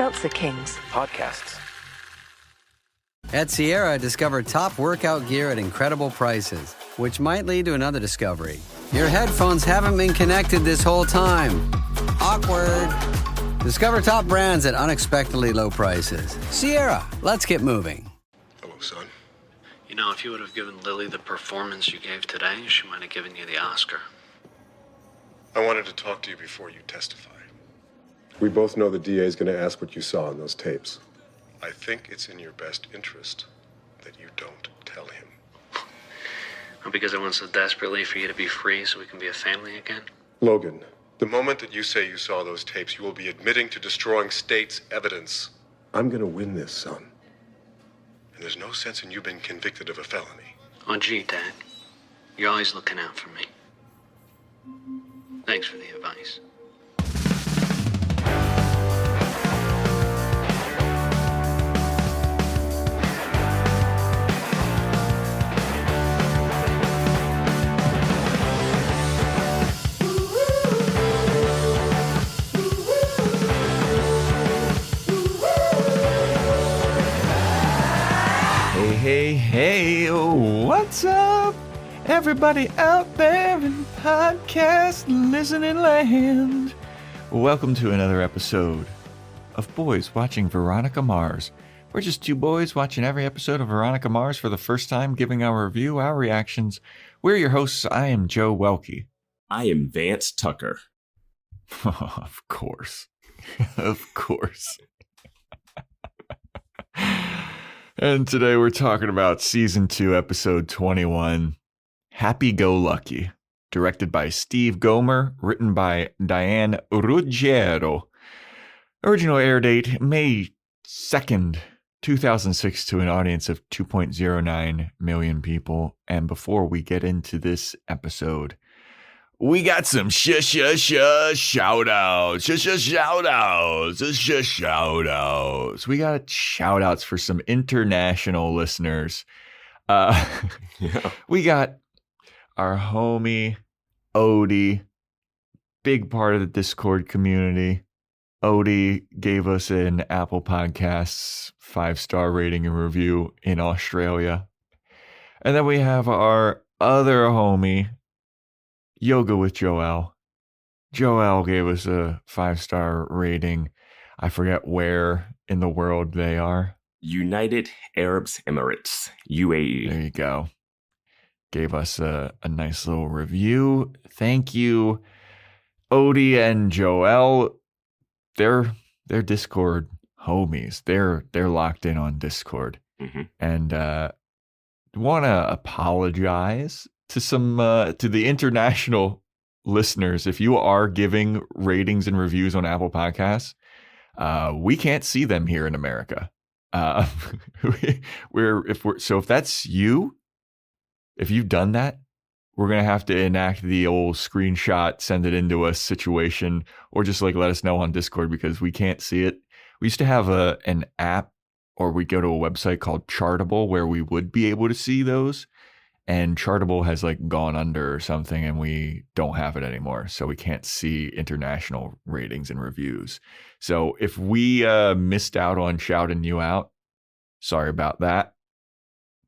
Seltzer Kings. Podcasts. At Sierra, discover top workout gear at incredible prices, which might lead to another discovery. Your headphones haven't been connected this whole time. Awkward. Discover top brands at unexpectedly low prices. Sierra, let's get moving. Hello, son. You know, if you would have given Lily the performance you gave today, she might have given you the Oscar. I wanted to talk to you before you testify. We both know the DA is going to ask what you saw in those tapes. I think it's in your best interest that you don't tell him. Well, because I want so desperately for you to be free so we can be a family again? Logan, the moment that you say you saw those tapes, you will be admitting to destroying state's evidence. I'm going to win this, son. And there's no sense in you being convicted of a felony. Oh, gee, Dad. You're always looking out for me. Thanks for the advice. Hey, what's up, everybody out there in podcast listening land? Welcome to another episode of Boys Watching Veronica Mars. We're just two boys watching every episode of Veronica Mars for the first time, giving our review, our reactions. We're your hosts. I am Joe Welke. I am Vance Tucker. Of course. Of course. And today we're talking about Season 2, Episode 21, Happy Go Lucky, directed by Steve Gomer, written by Diane Ruggiero. Original air date, May 2nd, 2006, to an audience of 2.09 million people. And before we get into this episode, we got some shout-outs. We got shout-outs for some international listeners. We got our homie, Odie, big part of the Discord community. Odie gave us an Apple Podcasts 5-star rating and review in Australia. And then we have our other homie, Yoga with Joel. Joel gave us a 5-star rating. I forget where in the world they are. United Arab Emirates, UAE. There you go. Gave us a nice little review. Thank you, Odie and Joel. They're Discord homies. They're locked in on Discord. Mm-hmm. And want to apologize to to the international listeners. If you are giving ratings and reviews on Apple Podcasts, we can't see them here in America. If that's you, if you've done that, we're going to have to enact the old screenshot, send it into us situation, or just like let us know on Discord because we can't see it. We used to have an app, or we go to a website called Chartable where we would be able to see those. And Chartable has like gone under or something, and we don't have it anymore. So we can't see international ratings and reviews. So if we missed out on shouting you out, sorry about that.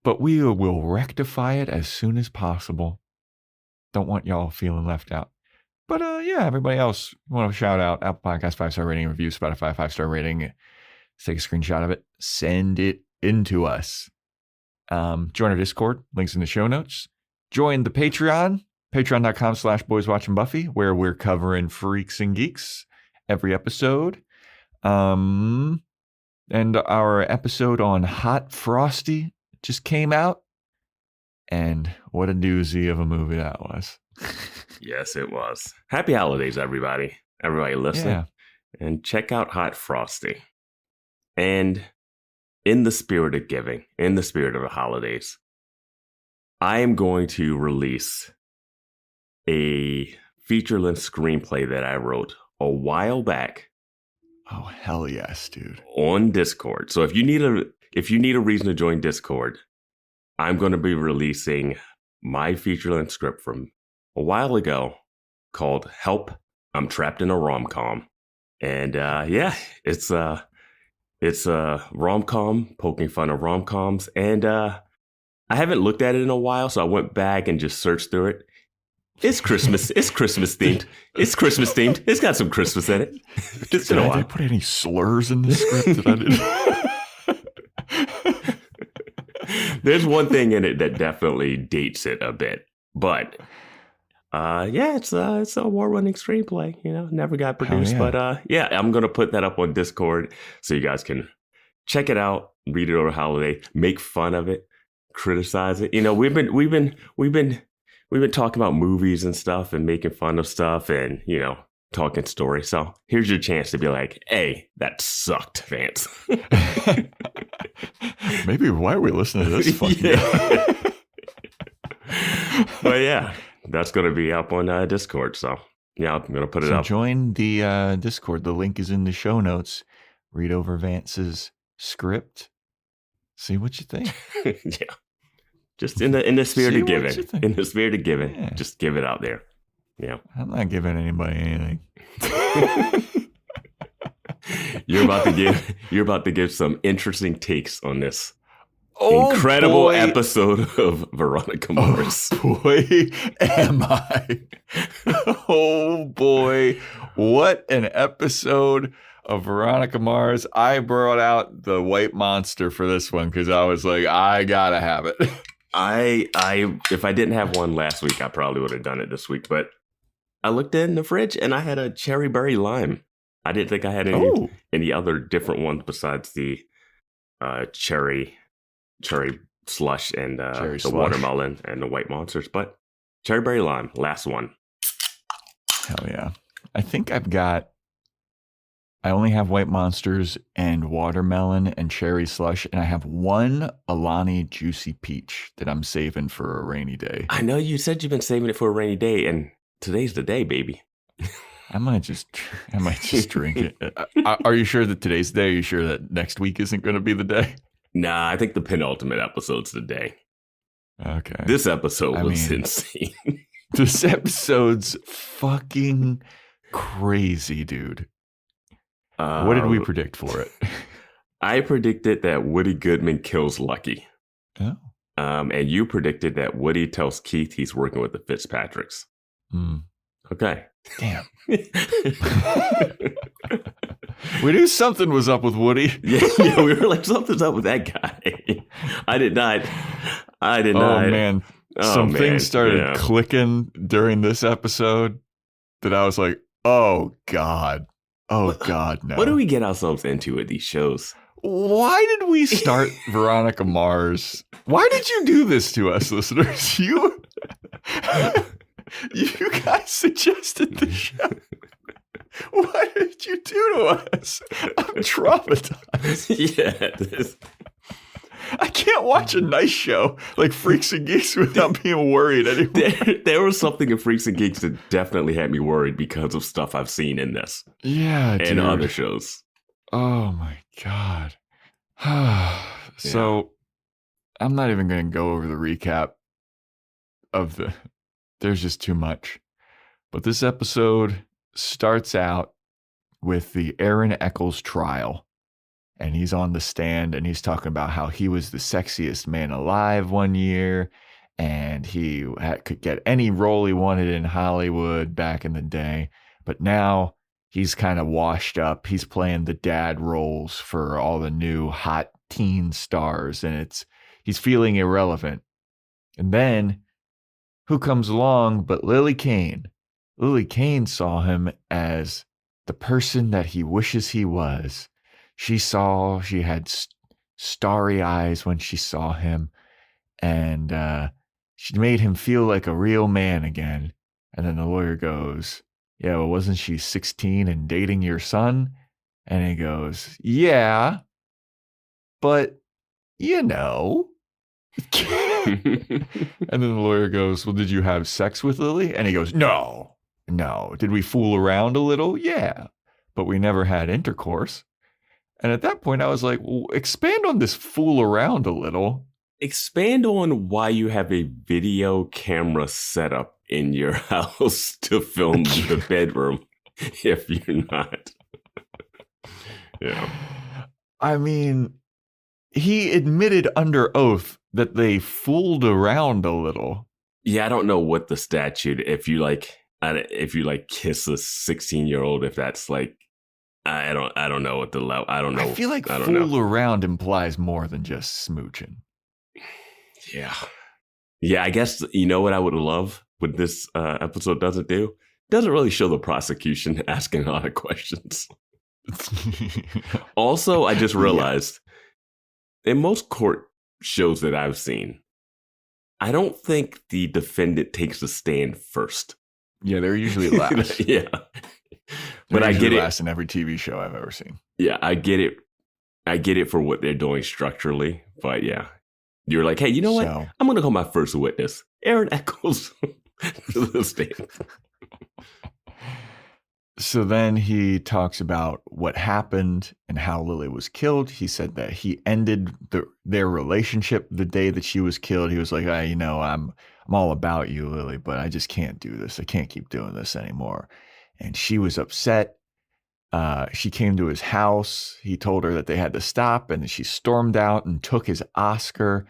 But we will rectify it as soon as possible. Don't want y'all feeling left out. But yeah, everybody else, want to shout out Apple Podcast 5-star rating, review, Spotify 5-star rating. Take a screenshot of it, send it into us. Join our Discord, links in the show notes. Join the Patreon, patreon.com/boyswatchingbuffy, where we're covering freaks and geeks every episode. And our episode on Hot Frosty just came out. And what a doozy of a movie that was. Yes, it was. Happy holidays, everybody. Everybody listening. Yeah. And check out Hot Frosty. And in the spirit of giving, in the spirit of the holidays, I am going to release a feature-length screenplay that I wrote a while back. Oh, hell yes, dude. On Discord. So if you need a reason to join Discord, I'm going to be releasing my feature-length script from a while ago called Help, I'm Trapped in a Rom-Com. And yeah, it's It's a rom-com, poking fun of rom-coms. And I haven't looked at it in a while, so I went back and just searched through it. It's Christmas. It's Christmas themed. It's Christmas themed. It's got some Christmas in it. It's been a while. Did I put any slurs in the script that I didn't? There's one thing in it that definitely dates it a bit. But it's a award-winning screenplay. Never got produced. Yeah. But I'm going to put that up on Discord so you guys can check it out, read it over the holiday, make fun of it, criticize it. We've been talking about movies and stuff and making fun of stuff and, talking story. So here's your chance to be like, hey, that sucked, Vance. Maybe why are we listening to this fucking yeah. But yeah, that's going to be up on Discord. So yeah, I'm going to put it up. Join the Discord. The link is in the show notes. Read over Vance's script. See what you think. Yeah. Just in the spirit of giving. In the spirit of giving. Yeah. Just give it out there. Yeah. I'm not giving anybody anything. You're about to give some interesting takes on this incredible episode of Veronica Mars. Oh boy, am I. Oh boy, what an episode of Veronica Mars. I brought out the white monster for this one because I was like, I gotta have it. If I didn't have one last week, I probably would have done it this week, but I looked in the fridge and I had a cherry berry lime. I didn't think I had any other different ones besides the cherry slush and the watermelon and the white monsters, but cherry berry lime, last one. Hell yeah. I think I only have white monsters and watermelon and cherry slush, and I have one Alani juicy peach that I'm saving for a rainy day. I know you said you've been saving it for a rainy day, and today's the day, baby. I might just drink it. Are you sure that today's the day? Are you sure that next week isn't going to be the day? Nah, I think the penultimate episode's the day. Okay. This episode was insane. This episode's fucking crazy, dude. What did we predict for it? I predicted that Woody Goodman kills Lucky. Oh. And you predicted that Woody tells Keith he's working with the Fitzpatricks. Okay. Damn. We knew something was up with Woody. Yeah, we were like, something's up with that guy. I did not. Oh, man. Some things started clicking during this episode that I was like, oh, God. Oh, God, no. What do we get ourselves into with these shows? Why did we start Veronica Mars? Why did you do this to us, listeners? You guys suggested the show. What did you do to us? I'm traumatized. Yeah. I can't watch a nice show like Freaks and Geeks without being worried anymore. There was something in Freaks and Geeks that definitely had me worried because of stuff I've seen in this. Yeah, and other shows. Oh my God. So I'm not even going to go over the recap of there's just too much. But this episode starts out with the Aaron Echolls trial. And he's on the stand and he's talking about how he was the sexiest man alive one year. And he could get any role he wanted in Hollywood back in the day. But now he's kind of washed up. He's playing the dad roles for all the new hot teen stars. And he's feeling irrelevant. And then who comes along but Lilly Kane? Lilly Kane saw him as the person that he wishes he was. She had starry eyes when she saw him, and she made him feel like a real man again. And then the lawyer goes, yeah, well, wasn't she 16 and dating your son? And he goes, yeah, but you know. And then the lawyer goes, well, did you have sex with Lily? And he goes, no. Did we fool around a little? Yeah, but we never had intercourse. And at that point, I was like, well, expand on this fool around a little. Expand on why you have a video camera set up in your house to film the bedroom if you're not. Yeah. I mean, he admitted under oath that they fooled around a little. Yeah, I don't know what the statute, if you kiss a 16-year-old, if that's like, I don't know what the level, I don't know. I feel like fool around implies more than just smooching. Yeah. Yeah, I guess, you know what I would love what this episode doesn't do? Doesn't really show the prosecution asking a lot of questions. Also, I just realized in most court shows that I've seen, I don't think the defendant takes the stand first. Yeah, they're usually last. Yeah. But I get it. Last in every TV show I've ever seen. Yeah, I get it. I get it for what they're doing structurally. But yeah, you're like, hey, you know what? I'm going to call my first witness, Aaron Echolls, to the stand. So then he talks about what happened and how Lily was killed. He said that he ended their relationship the day that she was killed. He was like, I'm all about you, Lily, but I just can't do this. I can't keep doing this anymore. And she was upset. She came to his house. He told her that they had to stop, and she stormed out and took his Oscar.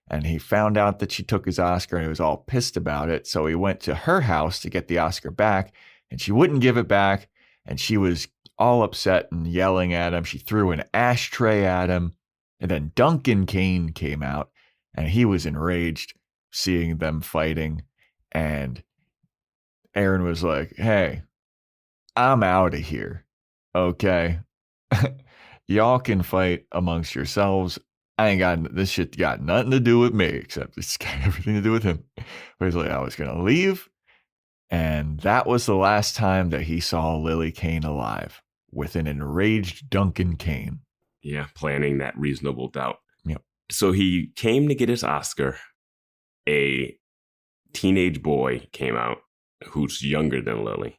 And he found out that she took his Oscar, and he was all pissed about it. So he went to her house to get the Oscar back, and she wouldn't give it back. And she was all upset and yelling at him. She threw an ashtray at him. And then Duncan Kane came out, and he was enraged seeing them fighting. And Aaron was like, hey, I'm out of here. Okay. Y'all can fight amongst yourselves. This shit got nothing to do with me, except it's got everything to do with him. But he's like, I was going to leave. And that was the last time that he saw Lily Kane alive, with an enraged Duncan Kane. Yeah, planning that reasonable doubt. Yep. So he came to get his Oscar. A teenage boy came out who's younger than Lily,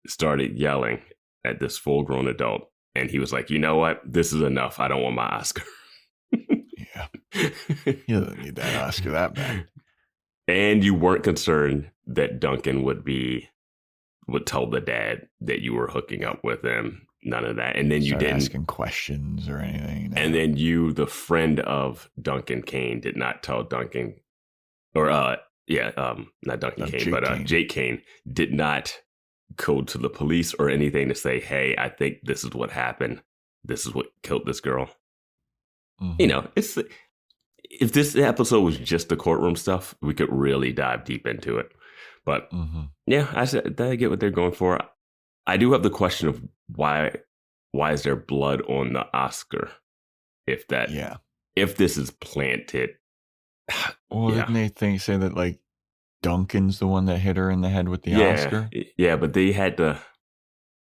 started yelling at this full-grown adult. And he was like, you know what? This is enough. I don't want my Oscar. Yeah. You don't need that Oscar that bad. And you weren't concerned that Duncan would tell the dad that you were hooking up with him. None of that. And then you didn't asking questions or anything. No. And then you, the friend of Duncan Kane, did not tell Duncan, or not Duncan Kane, but Kane. Jake Kane did not go to the police or anything to say, hey, I think this is what happened. This is what killed this girl. Mm-hmm. You know, if this episode was just the courtroom stuff, we could really dive deep into it. But yeah, I get what they're going for. I do have the question of why is there blood on the Oscar? If this is planted. Well, didn't they say that like Duncan's the one that hit her in the head with the Oscar? Yeah, but they had to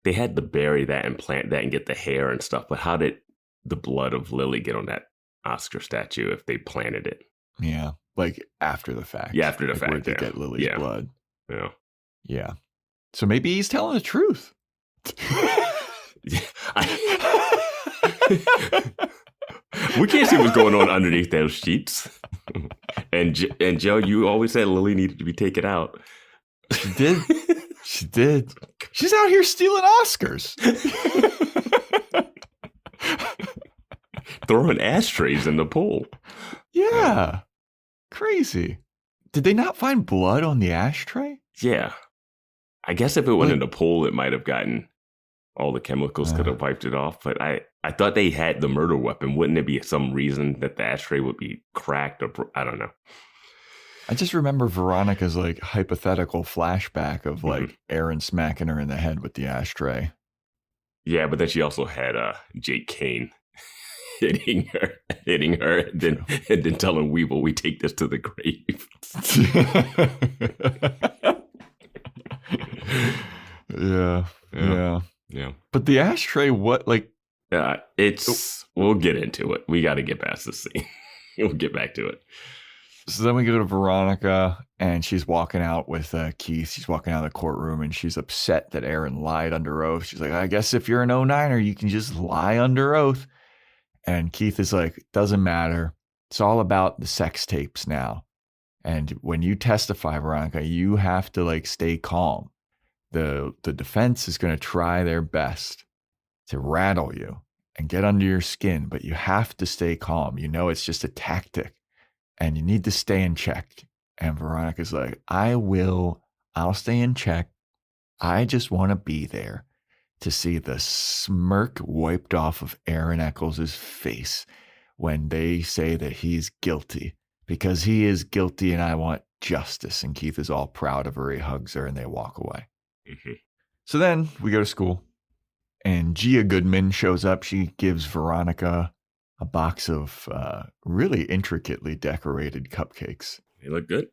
bury that and plant that and get the hair and stuff. But how did the blood of Lily get on that Oscar statue if they planted it? Yeah, like after the fact. Yeah, after the fact. Where'd they get Lily's blood? Yeah. Yeah. So maybe he's telling the truth. We can't see what's going on underneath those sheets. And Joe, you always said Lily needed to be taken out. She did. She did. She's out here stealing Oscars. Throwing ashtrays in the pool. Yeah. Crazy. Did they not find blood on the ashtray? Yeah. I guess if it went in the pool, it might have gotten all the chemicals could have wiped it off. But I thought they had the murder weapon. Wouldn't it be some reason that the ashtray would be cracked? Or I don't know. I just remember Veronica's like hypothetical flashback of like Aaron smacking her in the head with the ashtray. Yeah, but then she also had Jake Kane hitting her, and then telling Weevil, "We take this to the grave." Yeah. But the ashtray, what like? We'll get into it. We got to get past this scene. We'll get back to it. So then we go to Veronica, and she's walking out with Keith. She's walking out of the courtroom, and she's upset that Aaron lied under oath. She's like, I guess if you're an 09er, you can just lie under oath. And Keith is like, doesn't matter. It's all about the sex tapes now. And when you testify, Veronica, you have to like stay calm. The defense is going to try their best to rattle you. and get under your skin, but you have to stay calm. You know, it's just a tactic and you need to stay in check. And Veronica's like, I'll stay in check. I just want to be there to see the smirk wiped off of Aaron Echolls' face when they say that he's guilty, because he is guilty and I want justice. And Keith is all proud of her. He hugs her and they walk away. Mm-hmm. So then we go to school and Gia Goodman shows up. She gives Veronica a box of really intricately decorated cupcakes. They look good.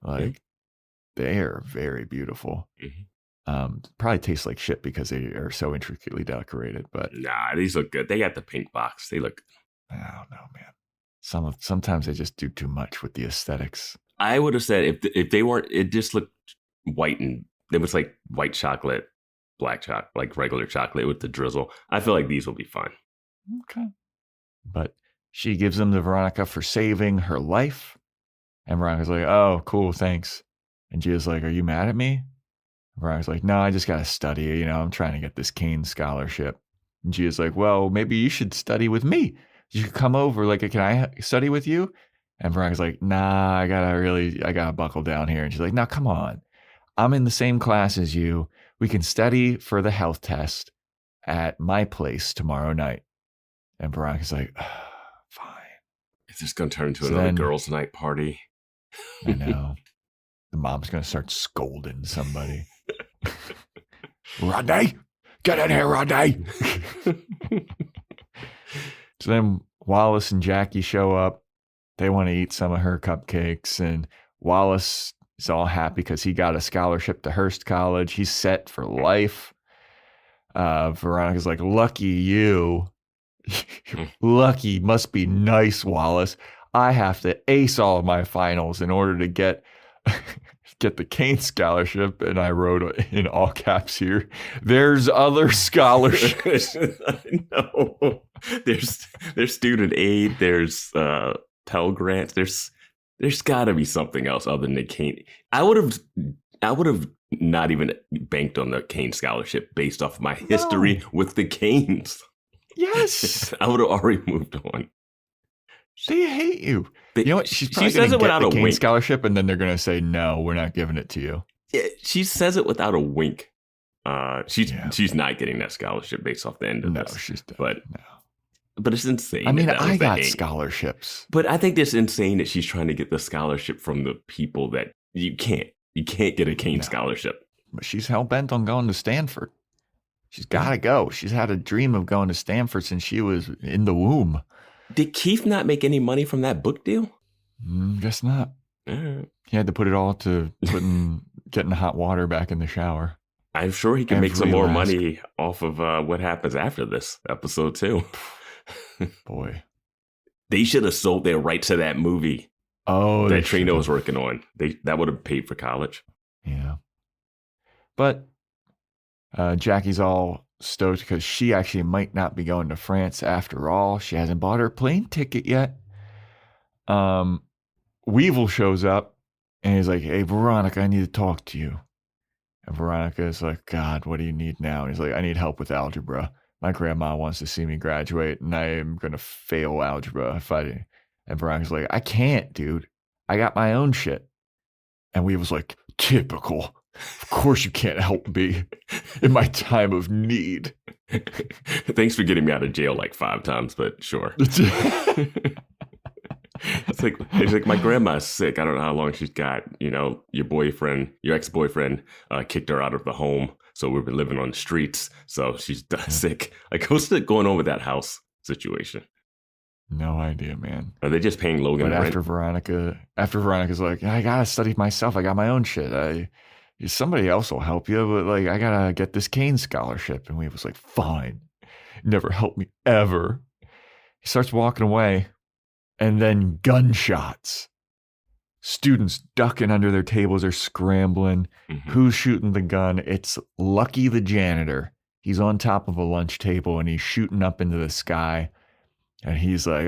They are very beautiful. Mm-hmm. Probably taste like shit because they are so intricately decorated, but nah, these look good. They got the pink box. They look good. I don't know, man. Sometimes they just do too much with the aesthetics. I would have said if they weren't, it just looked white, and it was like white chocolate, black chocolate, like regular chocolate with the drizzle. I feel like these will be fun. Okay. But she gives them to Veronica for saving her life. And Veronica's like, oh, cool, thanks. And Gia's like, are you mad at me? And Veronica's like, no, I just got to study. You know, I'm trying to get this Kane scholarship. And Gia's like, well, maybe you should study with me. You could come over. Like, can I study with you? And Veronica's like, nah, I gotta buckle down here. And she's like, no, come on. I'm in the same class as you. We can study for the health test at my place tomorrow night. And Veronica's like, fine. Is this going to turn into another girls' night party? I know. The mom's going to start scolding somebody. Rodney, get in here, Rodney. So then Wallace and Jackie show up. They want to eat some of her cupcakes. And Wallace is all happy because he got a scholarship to Hearst College. He's set for life. Veronica's like, lucky you. Lucky must be nice, Wallace. I have to ace all of my finals in order to get the Kane scholarship. And I wrote in all caps here, there's other scholarships. No, there's student aid, there's Pell Grants, there's got to be something else other than the Kane. I would have not even banked on the Kane scholarship based off of my history with the Canes. Yes. I would have already moved on. They hate you. You know what? She's probably she says it without a Kane wink. Scholarship, and then they're going to say, no, we're not giving it to you. Yeah, she says it without a wink. She's not getting that scholarship based off the end of this. No, she's done. But it's insane. I mean, I got scholarships. But I think it's insane that she's trying to get the scholarship from the people that you can't get a Kane scholarship. But she's hell-bent on going to Stanford. She's got to go. She's had a dream of going to Stanford since she was in the womb. Did Keith not make any money from that book deal? Guess not. Right. He had to put it all to getting hot water back in the shower. I'm sure he can make some more money off of what happens after this episode too. Boy, they should have sold their rights to that movie. Oh, that Trina was working on. That would have paid for college. Yeah, but Jackie's all stoked because she actually might not be going to France after all. She hasn't bought her plane ticket yet. Weevil shows up and he's like, hey, Veronica, I need to talk to you. And Veronica is like, God, what do you need now? And he's like, I need help with algebra. My grandma wants to see me graduate and I am going to fail algebra if I do. And Veronica's like, I can't, dude. I got my own shit. And Weevil's like, typical. Of course you can't help me in my time of need. Thanks for getting me out of jail like 5 times, but sure. It's like my grandma's sick. I don't know how long she's got. You know, your ex-boyfriend kicked her out of the home. So we've been living on the streets. So she's sick. Like, what's going on with that house situation? No idea, man. Are they just paying Logan rent? After Veronica's like, I gotta study myself. I got my own shit. Somebody else will help you, but like, I gotta get this Kane scholarship. And we was like, fine. Never helped me ever. He starts walking away, and then gunshots. Students ducking under their tables are scrambling. Mm-hmm. Who's shooting the gun? It's Lucky the janitor. He's on top of a lunch table and he's shooting up into the sky. And he's like,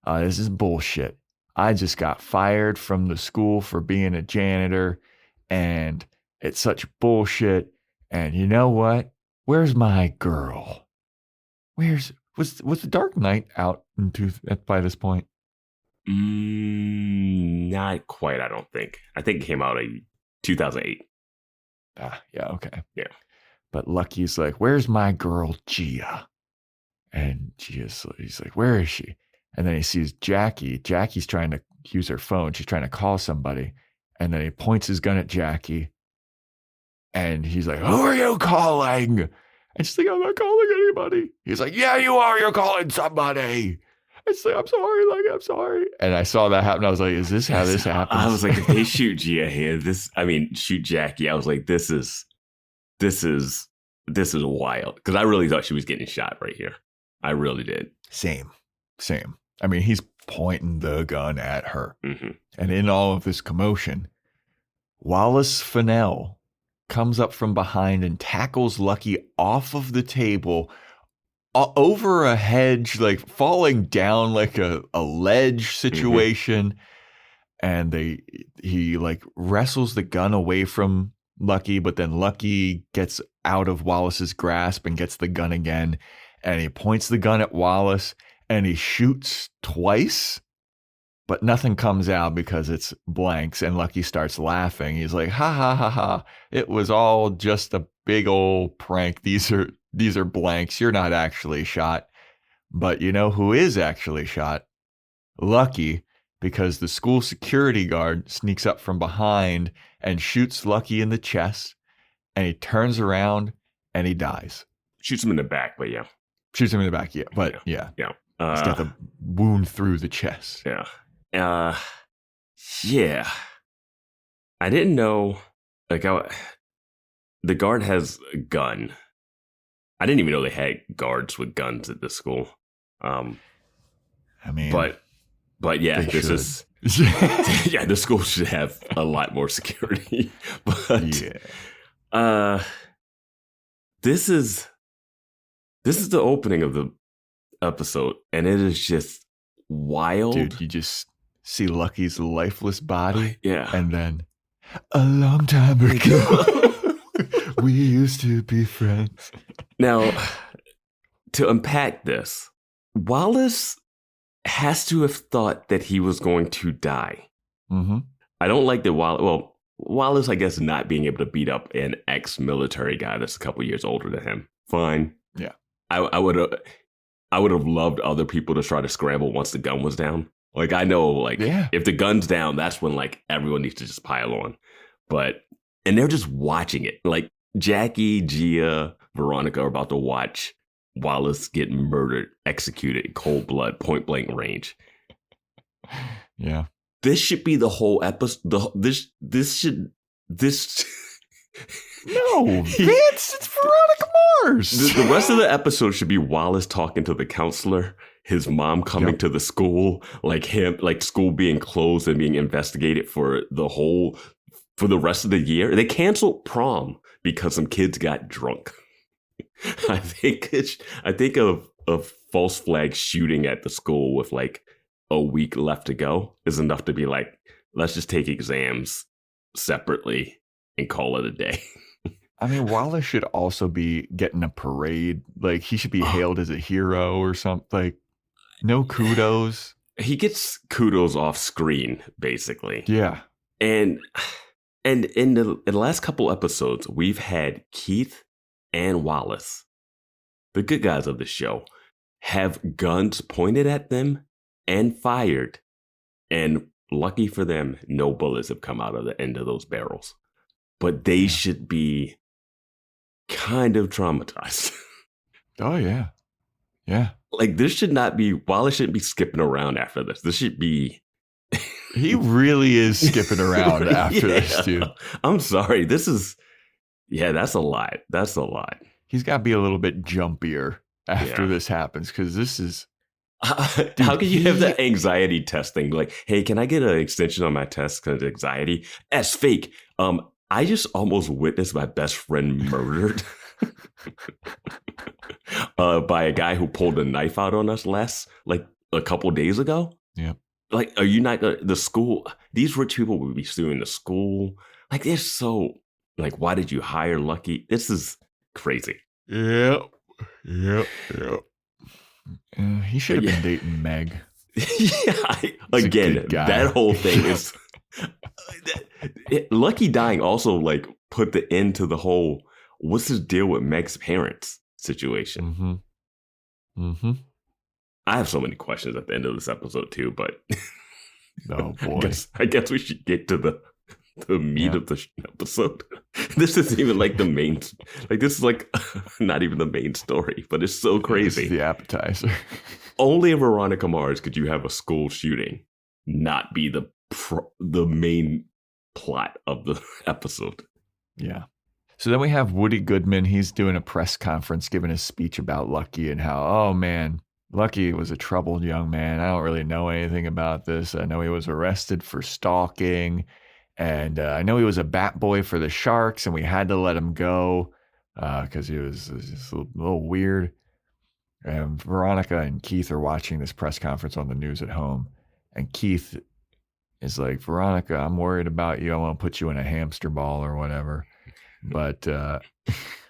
this is bullshit. I just got fired from the school for being a janitor. And it's such bullshit. And you know what? Where's my girl? Where's Was the Dark Knight out by this point? Not quite, I don't think. I think it came out in 2008. Yeah, okay. Yeah. But Lucky's like, where's my girl, Gia? And he's like, where is she? And then he sees Jackie. Jackie's trying to use her phone. She's trying to call somebody. And then he points his gun at Jackie. And he's like, who are you calling? And she's like, I'm not calling anybody. He's like, yeah, you are. You're calling somebody. And she's like, I'm sorry. Like, I'm sorry. And I saw that happen. I was like, is this how this happens? I was like, if they shoot Gia here, shoot Jackie. I was like, this is wild. Because I really thought she was getting shot right here. I really did. Same. I mean, he's pointing the gun at her. Mm-hmm. And in all of this commotion, Wallace Fennell comes up from behind and tackles Lucky off of the table over a hedge, like falling down like a ledge situation. Mm-hmm. And he like wrestles the gun away from Lucky, but then Lucky gets out of Wallace's grasp and gets the gun again. And he points the gun at Wallace and he shoots twice, but nothing comes out because it's blanks. And Lucky starts laughing. He's like, ha ha ha ha. It was all just a big old prank. These are blanks. You're not actually shot. But you know who is actually shot? Lucky, because the school security guard sneaks up from behind and shoots Lucky in the chest. And he turns around and he dies. Shoots him in the back, but yeah. Shoots him in the back, yeah. But yeah. Yeah. He's got the wound through the chest. Yeah. Yeah. I didn't know, like, the guard has a gun. I didn't even know they had guards with guns at this school. I mean, but yeah, this is yeah, the school should have a lot more security. But yeah. This is the opening of the episode, and it is just wild. Dude, you just see Lucky's lifeless body. Yeah. And then a long time ago, we used to be friends. Now, to unpack this, Wallace has to have thought that he was going to die. Mm-hmm. I don't like that Wallace, I guess, not being able to beat up an ex-military guy that's a couple years older than him. Fine. Yeah. I would have loved other people to try to scramble once the gun was down. Like, I know, like, if the gun's down, that's when, like, everyone needs to just pile on. And they're just watching it. Like, Jackie, Gia, Veronica are about to watch Wallace get murdered, executed in cold blood, point blank range. Yeah. This should be the whole episode. No, Vince, it's Veronica Mars. The rest of the episode should be Wallace talking to the counselor, his mom coming to the school, like school being closed and being investigated for the rest of the year. They canceled prom because some kids got drunk. I think of false flag shooting at the school with like a week left to go is enough to be like, let's just take exams separately and call it a day. I mean, Wallace should also be getting a parade. Like, he should be hailed as a hero or something. Like, no kudos. He gets kudos off screen, basically. Yeah. And in the last couple episodes, we've had Keith and Wallace, the good guys of the show, have guns pointed at them and fired. And lucky for them, no bullets have come out of the end of those barrels. But they should be kind of traumatized. Oh, yeah. Yeah. Like, this should not be, Wallace shouldn't be skipping around after this. This should be... He really is skipping around after this, dude. I'm sorry. This is... Yeah, that's a lot. That's a lot. He's got to be a little bit jumpier after this happens, because this is... Dude, how can you have the anxiety testing? Like, hey, can I get an extension on my test because of anxiety? That's fake. I just almost witnessed my best friend murdered by a guy who pulled a knife out on us a couple days ago. Yeah. Like, are you not the school? These rich people would be suing the school. Like, they're so like, why did you hire Lucky? This is crazy. Yep. He should have been dating Meg. Again, that whole thing is Lucky dying also like put the end to the whole what's his deal with Meg's parents situation. I have so many questions at the end of this episode too, but oh boy, I guess we should get to the meat of the episode. This isn't even like the main, like this is like not even the main story, but it's so crazy. This is the appetizer. Only in Veronica Mars could you have a school shooting not be the main plot of the episode. Yeah. So then we have Woody Goodman. He's doing a press conference, giving a speech about Lucky and how, oh man, Lucky was a troubled young man. I don't really know anything about this. I know he was arrested for stalking. And I know he was a bat boy for the Sharks, and we had to let him go because he was just a little weird. And Veronica and Keith are watching this press conference on the news at home. And Keith is like, Veronica, I'm worried about you. I want to put you in a hamster ball or whatever. But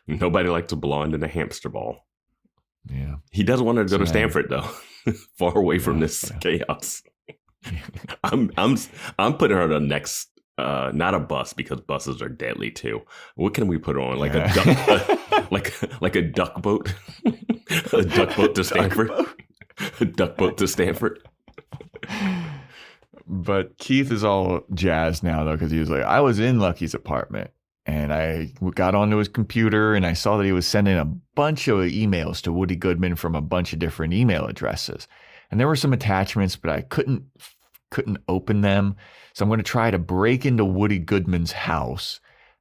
nobody likes a blonde in a hamster ball. Yeah. He doesn't want to go to Stanford, though. Far away from this chaos. I'm putting her on the next, not a bus because buses are deadly too. What can we put her on? Like a duck, like a duck boat, a duck boat to Stanford, a duck boat to Stanford. But Keith is all jazzed now though because he was like, I was in Lucky's apartment and I got onto his computer and I saw that he was sending a bunch of emails to Woody Goodman from a bunch of different email addresses, and there were some attachments, but I couldn't open them. So I'm going to try to break into Woody Goodman's house.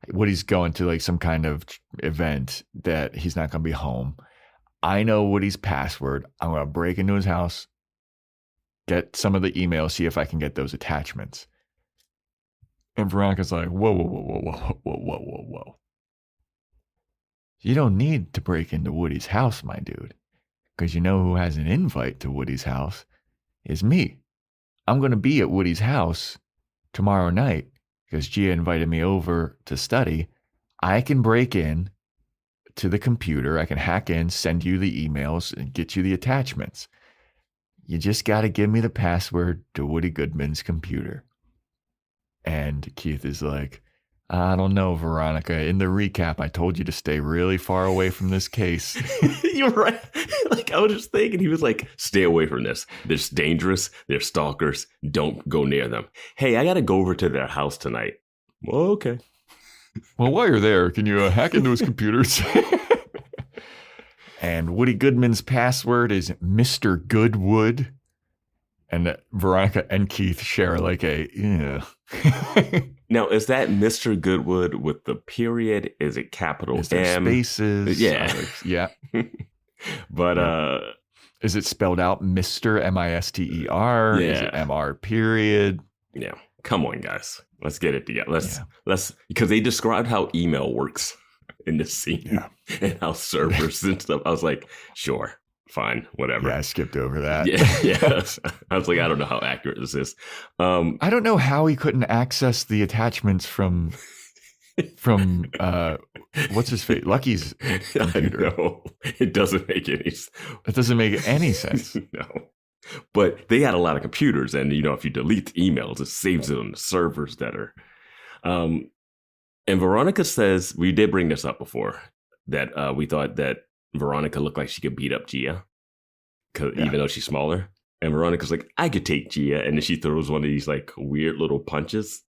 Woody's going to like some kind of event that he's not going to be home. I know Woody's password. I'm going to break into his house, get some of the emails, see if I can get those attachments. And Veronica's like, whoa. You don't need to break into Woody's house, my dude. Because you know who has an invite to Woody's house is me. I'm going to be at Woody's house tomorrow night because Gia invited me over to study. I can break in to the computer. I can hack in, send you the emails, and get you the attachments. You just got to give me the password to Woody Goodman's computer. And Keith is like, I don't know, Veronica. In the recap, I told you to stay really far away from this case. You're right. Like, I was just thinking, he was like, stay away from this. They're dangerous. They're stalkers. Don't go near them. Hey, I got to go over to their house tonight. Well, okay. Well, while you're there, can you hack into his computers? And Woody Goodman's password is Mr. Goodwood. And Veronica and Keith share like a, Now, is that Mr. Goodwood with the period? Is it capital is there M? Spaces? Yeah. Yeah. But is it spelled out Mr. M-I-S-T-E-R? Yeah. Is it M-R period? Yeah. Come on, guys. Let's get it together. Let's because they described how email works in this scene and how servers and stuff. I was like, sure, fine, whatever. Yeah, I skipped over that. Yeah. I was like, I don't know how accurate this is. I don't know how he couldn't access the attachments from what's his face? Lucky's computer. No, it doesn't make any sense. It doesn't make any sense. No. But they had a lot of computers, and if you delete the emails, it saves it on the servers that are. And Veronica says, we did bring this up before, that we thought that Veronica looked like she could beat up Gia, even though she's smaller. And Veronica's like, I could take Gia, and then she throws one of these like weird little punches,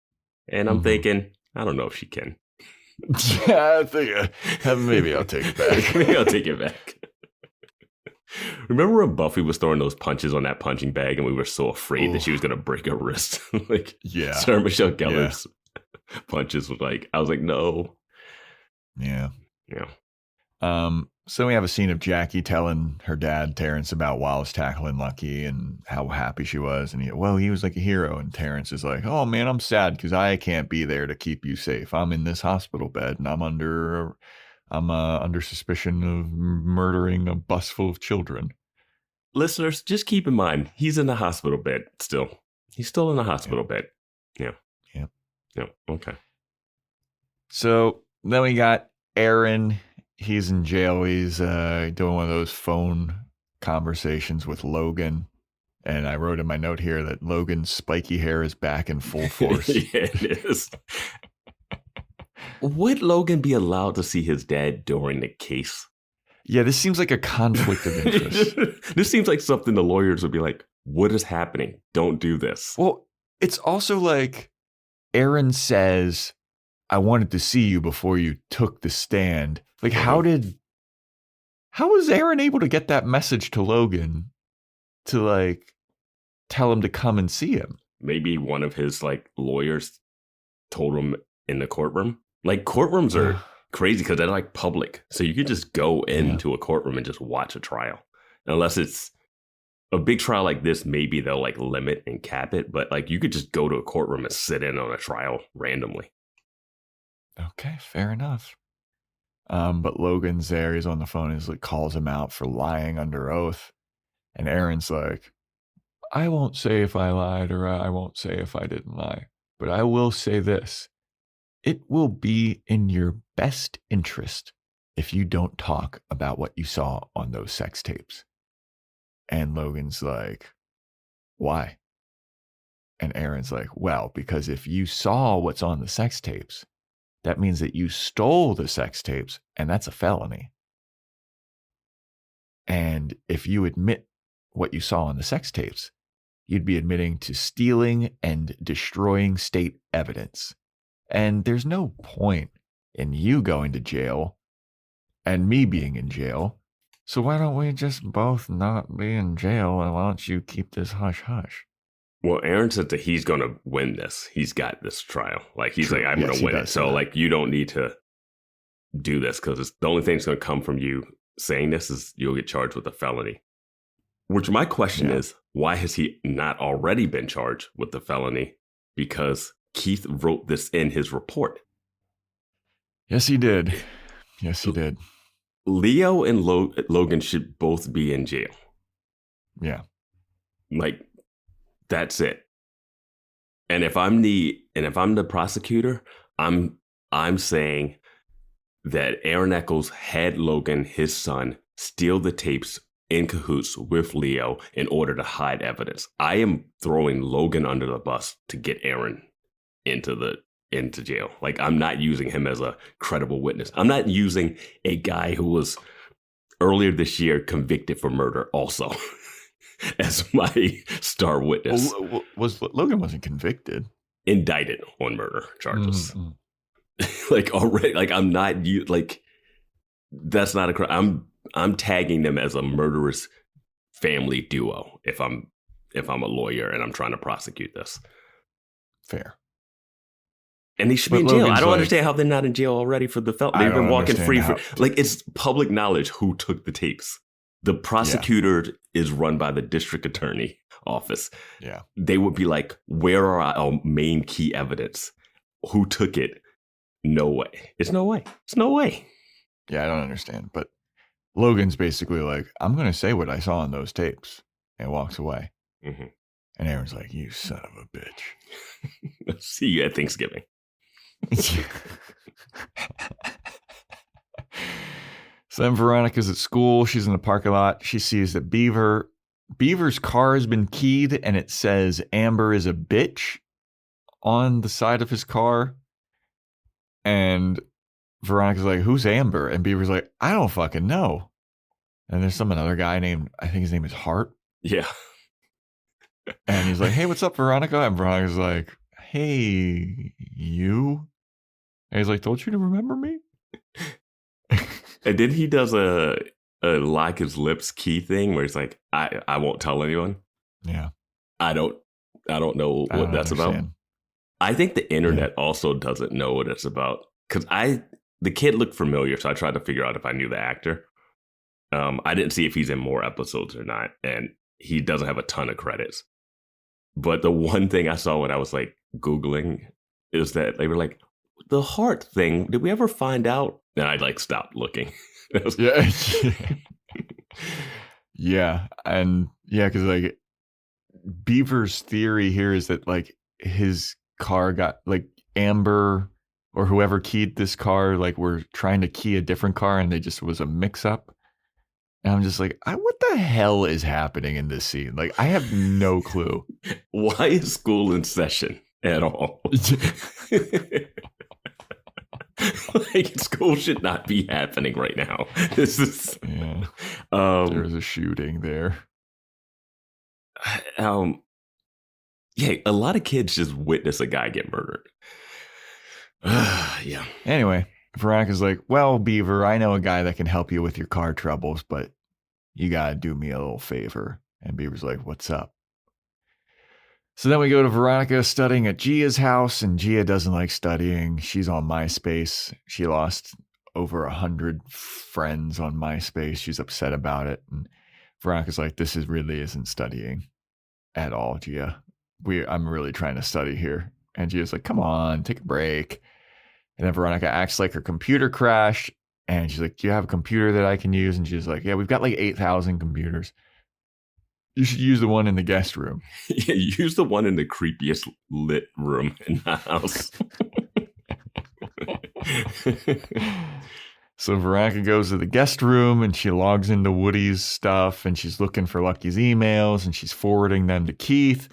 and I'm thinking, I don't know if she can. Yeah, I think maybe I'll take it back. Maybe I'll take it back. Remember when Buffy was throwing those punches on that punching bag and we were so afraid that she was going to break her wrist? Sarah Michelle Gellar's punches was like, I was like, no. Yeah. Yeah. So we have a scene of Jackie telling her dad, Terrence, about Wallace tackling Lucky and how happy she was. And he was like a hero. And Terrence is like, oh man, I'm sad because I can't be there to keep you safe. I'm in this hospital bed and I'm under suspicion of murdering a bus full of children. Listeners, just keep in mind, he's in the hospital bed still. He's still in the hospital bed. Yeah. Okay. So then we got Aaron. He's in jail. He's doing one of those phone conversations with Logan. And I wrote in my note here that Logan's spiky hair is back in full force. Yeah, it is. Would Logan be allowed to see his dad during the case? Yeah, this seems like a conflict of interest. This seems like something the lawyers would be like, what is happening? Don't do this. Well, it's also like Aaron says, I wanted to see you before you took the stand. Like, how was Aaron able to get that message to Logan to like tell him to come and see him? Maybe one of his like lawyers told him in the courtroom. Like courtrooms are crazy because they're like public. So you could just go into a courtroom and just watch a trial. Unless it's a big trial like this, maybe they'll like limit and cap it. But like you could just go to a courtroom and sit in on a trial randomly. Okay, fair enough. But Logan's there. He's on the phone. He's like calls him out for lying under oath. And Aaron's like, I won't say if I lied or I won't say if I didn't lie. But I will say this. It will be in your best interest if you don't talk about what you saw on those sex tapes. And Logan's like, why? And Aaron's like, well, because if you saw what's on the sex tapes, that means that you stole the sex tapes, and that's a felony. And if you admit what you saw on the sex tapes, you'd be admitting to stealing and destroying state evidence. And there's no point in you going to jail and me being in jail. So why don't we just both not be in jail, and why don't you keep this hush-hush? Well, Aaron said that he's going to win this. He's got this trial. Like, he's like, I'm going to win it. So, like, you don't need to do this because the only thing that's going to come from you saying this is you'll get charged with a felony. Which my question is, why has he not already been charged with the felony? Because Keith wrote this in his report. Yes, he did. Yes, he did. Leo and Logan should both be in jail. Yeah. Like, that's it. And if I'm the prosecutor, I'm saying that Aaron Echolls had Logan, his son, steal the tapes in cahoots with Leo in order to hide evidence. I am throwing Logan under the bus to get Aaron into jail. Like, I'm not using him as a credible witness. I'm not using a guy who was earlier this year convicted for murder also as my star witness. Logan wasn't convicted. Indicted on murder charges. Mm-hmm. Like, already, like, I'm not, like, that's not a crime. I'm tagging them as a murderous family duo if I'm a lawyer and I'm trying to prosecute this. Fair. And they should be in jail. I don't understand how they're not in jail already for the felony. They've been walking free for, like, it's public knowledge who took the tapes. The prosecutor is run by the district attorney office. Yeah. They would be like, where are our main key evidence? Who took it? No way. It's no way. It's no way. Yeah, I don't understand. But Logan's basically like, I'm going to say what I saw on those tapes, and walks away. Mm-hmm. And Aaron's like, you son of a bitch. See you at Thanksgiving. So then Veronica's at school. She's in the parking lot. She sees that Beaver's car has been keyed, and it says Amber is a bitch on the side of his car. And Veronica's like, who's Amber? And Beaver's like, I don't fucking know. And there's another guy named, I think his name is Hart. Yeah. And he's like, hey, what's up, Veronica? And Veronica's like, hey, you? And he's like, don't you remember me? And then he does a lock his lips key thing where he's like, I won't tell anyone. Yeah. I don't know what that's about. I think the internet also doesn't know what it's about. Because the kid looked familiar, so I tried to figure out if I knew the actor. I didn't see if he's in more episodes or not, and he doesn't have a ton of credits. But the one thing I saw when I was like Googling is that they were like, the heart thing, did we ever find out? And I like stopped looking. Yeah. Yeah. And yeah, because like Beaver's theory here is that like his car got like Amber or whoever keyed this car, like were trying to key a different car and they just was a mix up. And I'm just like, what the hell is happening in this scene? Like, I have no clue. Why is school in session at all? Like, school should not be happening right now. This is there's a shooting there. Yeah, a lot of kids just witness a guy get murdered. Yeah. Anyway, Veronica's like, well, Beaver, I know a guy that can help you with your car troubles, but you gotta do me a little favor. And Beaver's like, what's up? So then we go to Veronica studying at Gia's house, and Gia doesn't like studying. She's on MySpace. She lost over 100 friends on MySpace. She's upset about it. And Veronica's like, this really isn't studying at all, Gia. I'm really trying to study here. And Gia's like, come on, take a break. And then Veronica acts like her computer crashed. And she's like, do you have a computer that I can use? And she's like, yeah, we've got like 8,000 computers. You should use the one in the guest room. Yeah, use the one in the creepiest lit room in the house. So Veronica goes to the guest room and she logs into Woody's stuff and she's looking for Lucky's emails and she's forwarding them to Keith.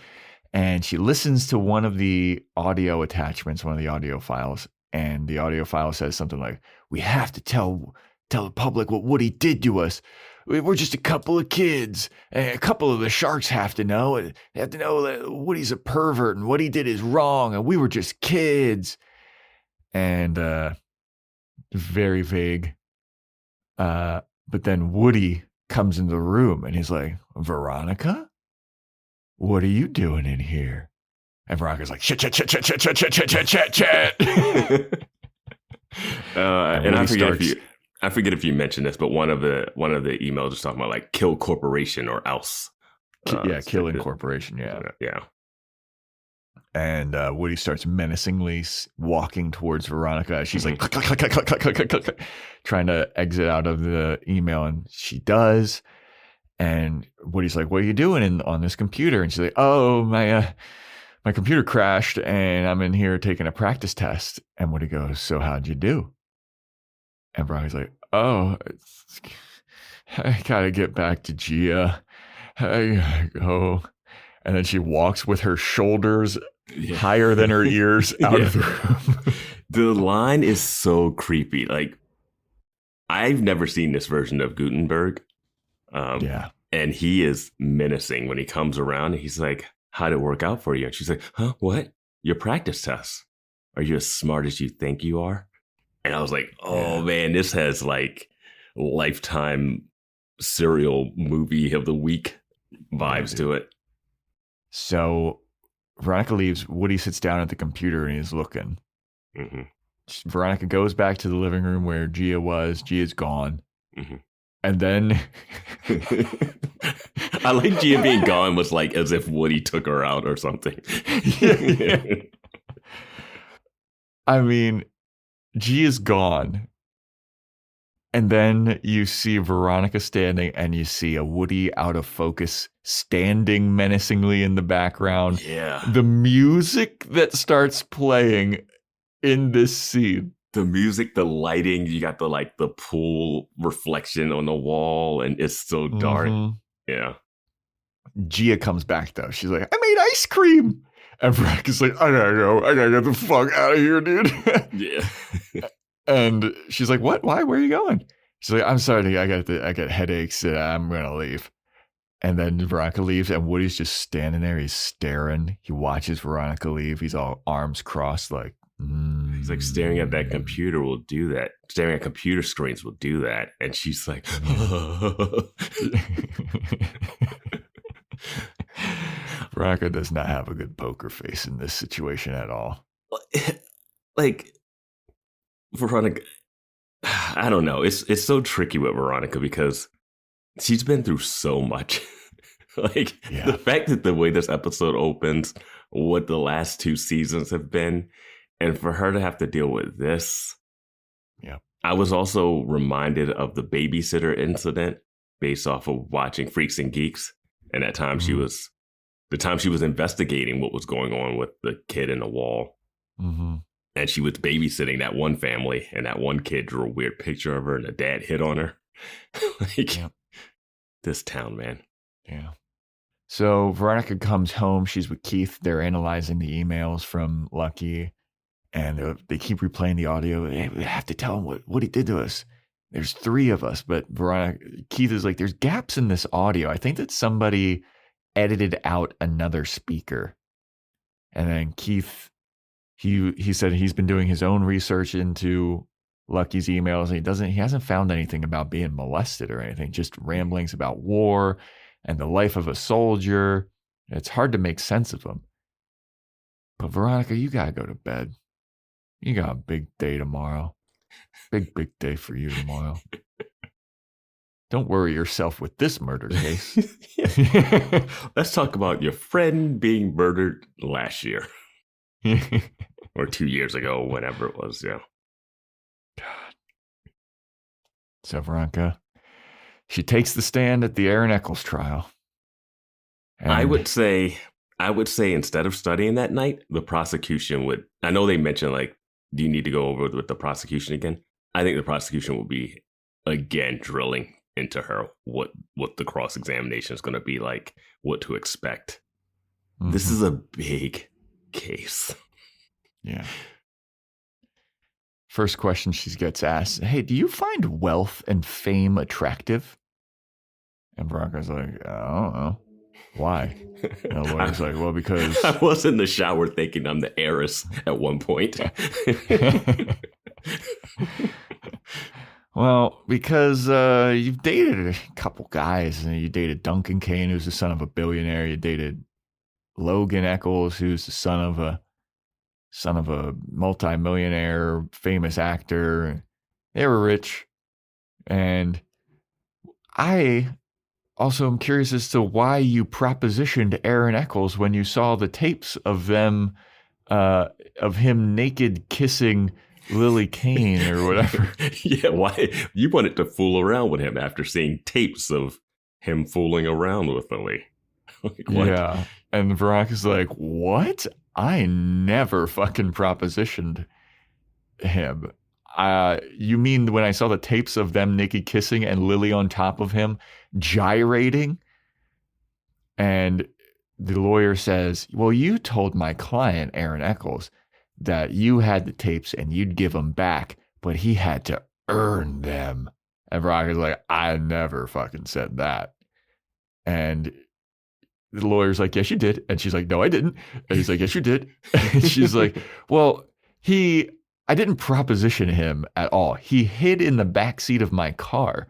And she listens to one of the audio attachments, one of the audio files. And the audio file says something like, we have to tell the public what Woody did to us. We're just a couple of kids. A couple of the sharks have to know. They have to know that Woody's a pervert and what he did is wrong. And we were just kids. And very vague. But then Woody comes into the room and he's like, Veronica? What are you doing in here? And Veronica's like, shit. And I forget if you mentioned this, but one of the emails is talking about like kill corporation or else. Killing corporation. Yeah. And Woody starts menacingly walking towards Veronica. She's like, click, trying to exit out of the email, and she does. And Woody's like, what are you doing on this computer? And she's like, oh, my computer crashed, and I'm in here taking a practice test. And Woody goes, so how'd you do? And Veronica's like, oh, I gotta get back to Gia. I gotta go. And then she walks with her shoulders higher than her ears out of the room. The line is so creepy. Like, I've never seen this version of Gutenberg. And he is menacing when he comes around. He's like, how'd it work out for you? And she's like, huh, what? Your practice test. Are you as smart as you think you are? And I was like, oh, man, this has like Lifetime serial movie of the week vibes to it. So Veronica leaves. Woody sits down at the computer and he's looking. Mm-hmm. Veronica goes back to the living room where Gia was. Gia's gone. Mm-hmm. And then I like Gia being gone was like as if Woody took her out or something. Yeah. I mean, Gia's gone. And then you see Veronica standing and you see a Woody out of focus standing menacingly in the background. Yeah. The music that starts playing in this scene. The music, the lighting, you got the pool reflection on the wall, and it's so dark. Mm-hmm. Yeah. Gia comes back though. She's like, I made ice cream. And Veronica's like, I gotta go. I gotta get the fuck out of here, dude. Yeah. And she's like, what? Why? Where are you going? She's like, I'm sorry. I got headaches. I'm going to leave. And then Veronica leaves and Woody's just standing there. He's staring. He watches Veronica leave. He's all arms crossed like, He's like, staring at that computer will do that. Staring at computer screens will do that. And she's like, Veronica does not have a good poker face in this situation at all. Like, Veronica, I don't know. It's so tricky with Veronica because she's been through so much. The fact that the way this episode opens, what the last 2 seasons have been, and for her to have to deal with this. Yeah. I was also reminded of the babysitter incident based off of watching Freaks and Geeks. And at times she was investigating what was going on with the kid in the wall. Mm-hmm. And she was babysitting that one family, and that one kid drew a weird picture of her, and the dad hit on her. This town, man. Yeah. So Veronica comes home. She's with Keith. They're analyzing the emails from Lucky, and they keep replaying the audio. Hey, we have to tell him what he did to us. There's 3 of us, but Keith is like, there's gaps in this audio. I think that somebody edited out another speaker. And then Keith, he said he's been doing his own research into Lucky's emails. And he hasn't found anything about being molested or anything, just ramblings about war and the life of a soldier. It's hard to make sense of them. But Veronica, you gotta go to bed. You got a big day tomorrow. Big day for you tomorrow. Don't worry yourself with this murder case. Let's talk about your friend being murdered last year. Or 2 years ago, whenever it was, yeah. God. So Veronica, she takes the stand at the Aaron Echolls trial. And I would say instead of studying that night, the prosecution would, I know they mentioned like, do you need to go over with the prosecution again? I think the prosecution will be again drilling into her what the cross-examination is going to be like, what to expect. Mm-hmm. This is a big case. Yeah. First question she gets asked, hey, do you find wealth and fame attractive? And Veronica's like, I don't know. Why? And the lawyer's like, well, because... I was in the shower thinking I'm the heiress at one point. Well, because you've dated a couple guys. And you dated Duncan Kane, who's the son of a billionaire. You dated Logan Echolls, who's the son of a multimillionaire, famous actor. They were rich. And I also am curious as to why you propositioned Aaron Echolls when you saw the tapes of them, of him naked kissing Lilly Kane or whatever. Yeah, why you wanted to fool around with him after seeing tapes of him fooling around with Lilly? Yeah, and Veronica's like, what? I never fucking propositioned him. You mean when I saw the tapes of them naked kissing and Lilly on top of him gyrating? And the lawyer says, well, you told my client, Aaron Echolls, that you had the tapes and you'd give them back, but he had to earn them. And Veronica's like, I never fucking said that. And the lawyer's like, yes, you did. And she's like, no, I didn't. And he's like, yes, you did. And she's like, well, I didn't proposition him at all. He hid in the backseat of my car.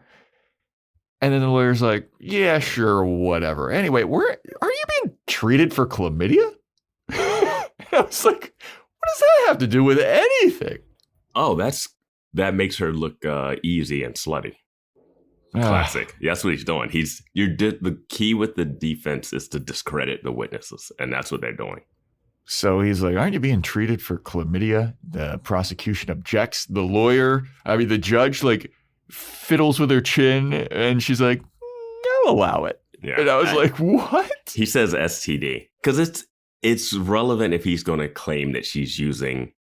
And then the lawyer's like, yeah, sure, whatever. Anyway, are you being treated for chlamydia? And I was like, what does that have to do with anything? Oh, that makes her look easy and slutty. Classic. That's what he's doing. The key with the defense is to discredit the witnesses, and that's what they're doing. So he's like, aren't you being treated for chlamydia? The prosecution objects. The judge like fiddles with her chin, and she's like, I'll allow it. Yeah, and I was like, what? He says STD because it's relevant if he's going to claim that she's using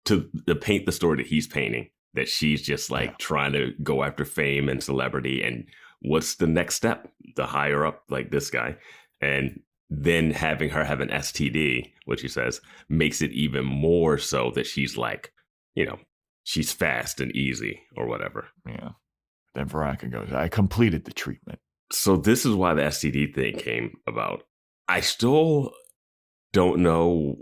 to paint the story that he's painting, that she's just like trying to go after fame and celebrity. And what's the next step? The higher up, like this guy. And then having her have an STD, which he says, makes it even more so that she's like, she's fast and easy or whatever. Yeah. Then Veronica goes, I completed the treatment. So this is why the STD thing came about. I still don't know.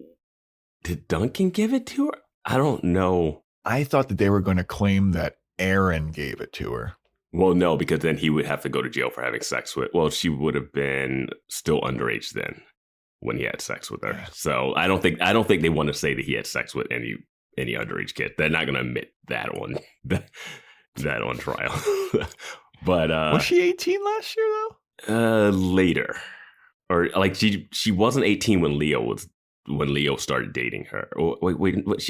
Did Duncan give it to her? I don't know. I thought that they were going to claim that Aaron gave it to her. Well, no, because then he would have to go to jail for having sex with. Well, she would have been still underage then when he had sex with her. Yeah. So I don't think they want to say that he had sex with any underage kid. They're not going to admit that on trial. But was she 18 last year though? Later, or like she wasn't 18 when Leo started dating her. Oh, wait,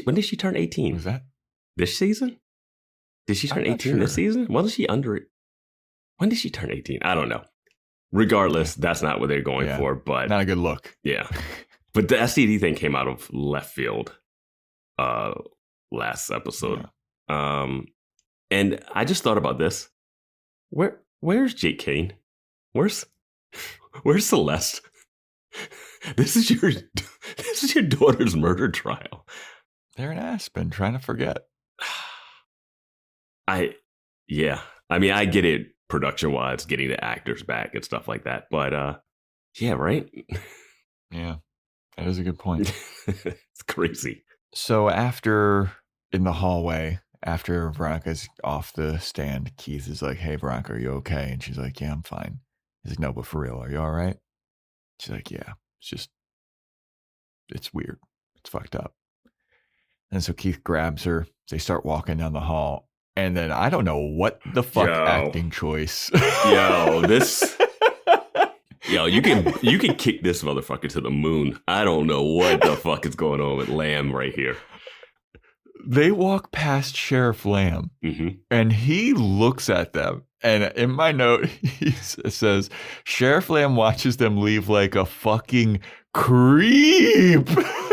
when did she turn 18? Was that this season? Did she turn 18 this season? Wasn't she under it? When did she turn 18? I don't know. Regardless, that's not what they're going for, but not a good look. Yeah. But the STD thing came out of left field last episode. Yeah. And I just thought about this. Where's Jake Kane? Where's Celeste? This is your daughter's murder trial. They're in Aspen, trying to forget. I mean, I get it production-wise, getting the actors back and stuff like that. But, yeah, right? Yeah, that is a good point. It's crazy. So in the hallway, after Veronica's off the stand, Keith is like, hey, Veronica, are you okay? And she's like, yeah, I'm fine. He's like, no, but for real, are you all right? She's like, yeah, it's weird. It's fucked up. And so Keith grabs her. They start walking down the hall. And then I don't know what the fuck acting choice. You can kick this motherfucker to the moon. I don't know what the fuck is going on with Lamb right here. They walk past Sheriff Lamb, and he looks at them. And in my note, he says, Sheriff Lamb watches them leave like a fucking creep.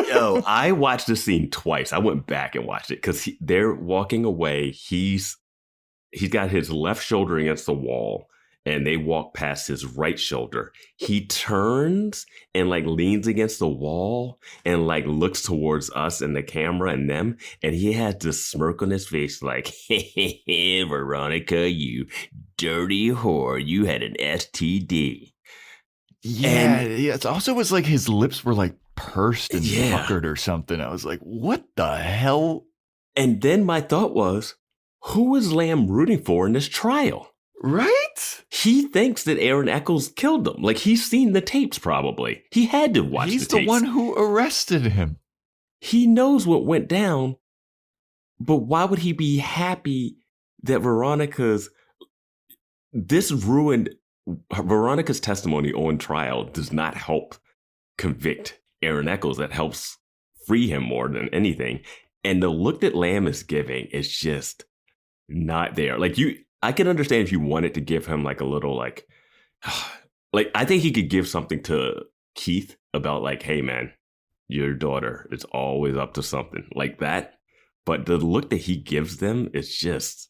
Yo, I watched the scene twice. I went back and watched it because they're walking away. He's got his left shoulder against the wall, and they walk past his right shoulder. He turns and like leans against the wall and like looks towards us and the camera and them. And he has this smirk on his face like, hey, Veronica, you dirty whore. You had an STD. Yeah. It also was like his lips were like pursed and puckered or something. I was like, what the hell? And then my thought was, who is Lamb rooting for in this trial? Right? He thinks that Aaron Echolls killed him. Like, he's seen the tapes, probably. He had to watch the tapes. He's the one who arrested him. He knows what went down, but why would he be happy that Veronica's testimony on trial does not help convict Aaron Echolls. That helps free him more than anything. And the look that Lamb is giving is just not there. Like, I can understand if you wanted to give him like a little like I think he could give something to Keith about like, hey man, your daughter is always up to something like that. But the look that he gives them is just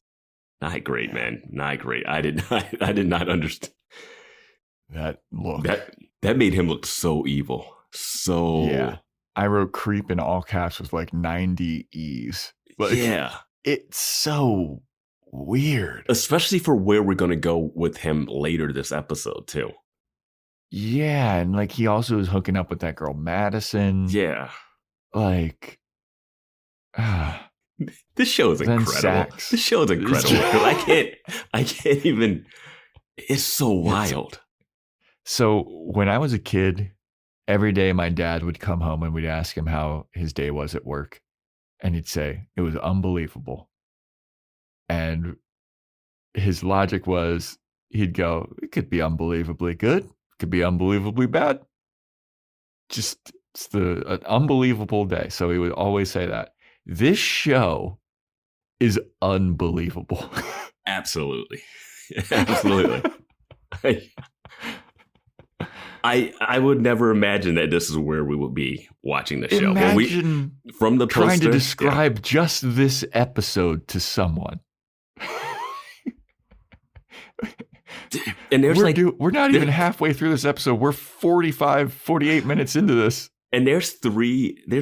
not great, man. Not great. I did not understand that look. That made him look so evil. So yeah. I wrote creep in all caps with like 90 E's. Like, yeah. It's so weird. Especially for where we're going to go with him later this episode, too. Yeah, and like he also is hooking up with that girl, Madison. Yeah. Like, this show is incredible. This show is incredible. I can't even, it's so wild. So when I was a kid, every day my dad would come home and we'd ask him how his day was at work. And he'd say, it was unbelievable. And his logic was, he'd go, it could be unbelievably good. It could be unbelievably bad. It's an unbelievable day. So he would always say that. This show is unbelievable. Absolutely. Absolutely. I would never imagine that this is where we would be watching the show. Imagine from the poster, trying to describe just this episode to someone. And we're not even halfway through this episode. We're 48 minutes into this. And there's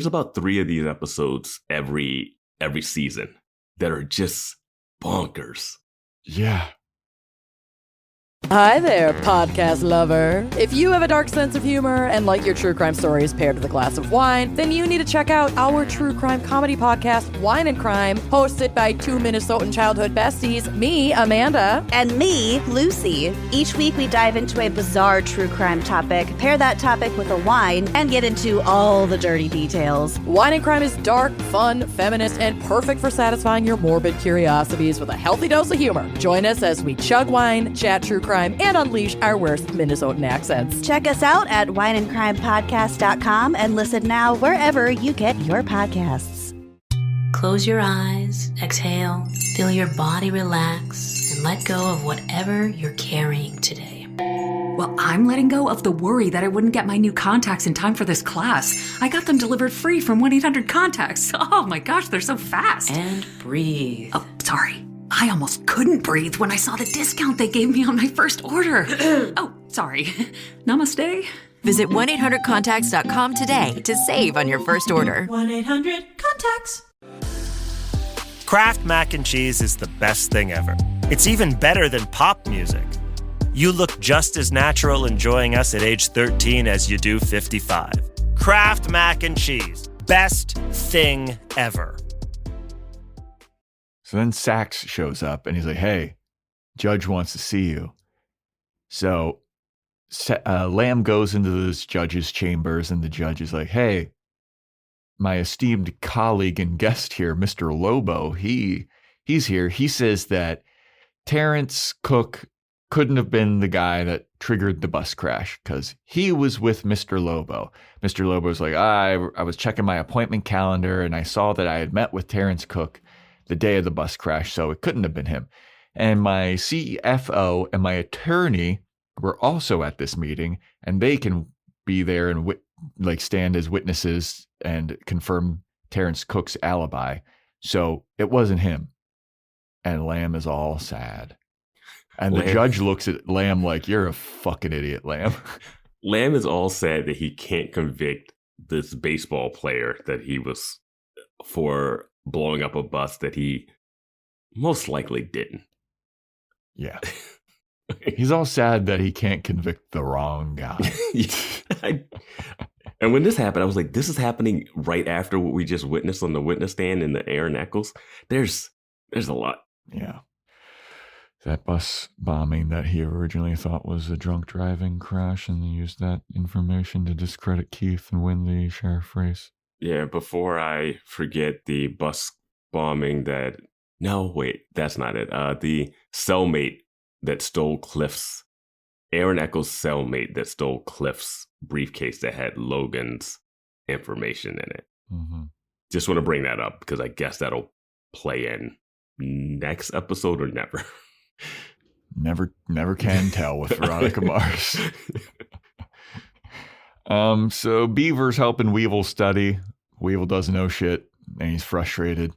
about 3 of these episodes every season that are just bonkers. Yeah. Hi there, podcast lover. If you have a dark sense of humor and like your true crime stories paired with a glass of wine, then you need to check out our true crime comedy podcast, Wine and Crime, hosted by 2 Minnesotan childhood besties, me, Amanda. And me, Lucy. Each week we dive into a bizarre true crime topic, pair that topic with a wine, and get into all the dirty details. Wine and Crime is dark, fun, feminist, and perfect for satisfying your morbid curiosities with a healthy dose of humor. Join us as we chug wine, chat true crime, and unleash our worst Minnesotan accents. Check us out at wineandcrimepodcast.com and listen now wherever you get your podcasts. Close your eyes, exhale, feel your body relax, and let go of whatever you're carrying today. Well, I'm letting go of the worry that I wouldn't get my new contacts in time for this class. I got them delivered free from 1-800-CONTACTS. Oh my gosh, they're so fast. And breathe. Oh, sorry. I almost couldn't breathe when I saw the discount they gave me on my first order. Oh, sorry. Namaste. Visit 1-800-CONTACTS.com today to save on your first order. 1-800-CONTACTS. Kraft Mac and Cheese is the best thing ever. It's even better than pop music. You look just as natural enjoying us at age 13 as you do 55. Kraft Mac and Cheese. Best thing ever. So then Sax shows up and he's like, hey, Judge wants to see you. So Lamb goes into this judge's chambers and the judge is like, hey, my esteemed colleague and guest here, Mr. Lobo, he's here. He says that Terrence Cook couldn't have been the guy that triggered the bus crash because he was with Mr. Lobo. Mr. Lobo's like, I was checking my appointment calendar and I saw that I had met with Terrence Cook the day of the bus crash, so it couldn't have been him. And my CFO and my attorney were also at this meeting, and they can be there and stand as witnesses and confirm Terrence Cook's alibi. So it wasn't him. And Lamb is all sad. And the judge looks at Lamb like, you're a fucking idiot, Lamb. Lamb is all sad that he can't convict this baseball player that he was for blowing up a bus that he most likely didn't. Yeah. He's all sad that he can't convict the wrong guy. And when this happened, I was like, this is happening right after what we just witnessed on the witness stand in the Aaron Echolls. There's a lot. Yeah. That bus bombing that he originally thought was a drunk driving crash, and they used that information to discredit Keith and win the sheriff race. Yeah, before I forget the bus bombing that's not it. The cellmate that stole Cliff's, Aaron Echolls' cellmate that stole Cliff's briefcase that had Logan's information in it. Mm-hmm. Just want to bring that up because I guess that'll play in next episode or never. Never can tell with Veronica Mars. So Beaver's helping Weevil study. Weevil doesn't know shit, and he's frustrated.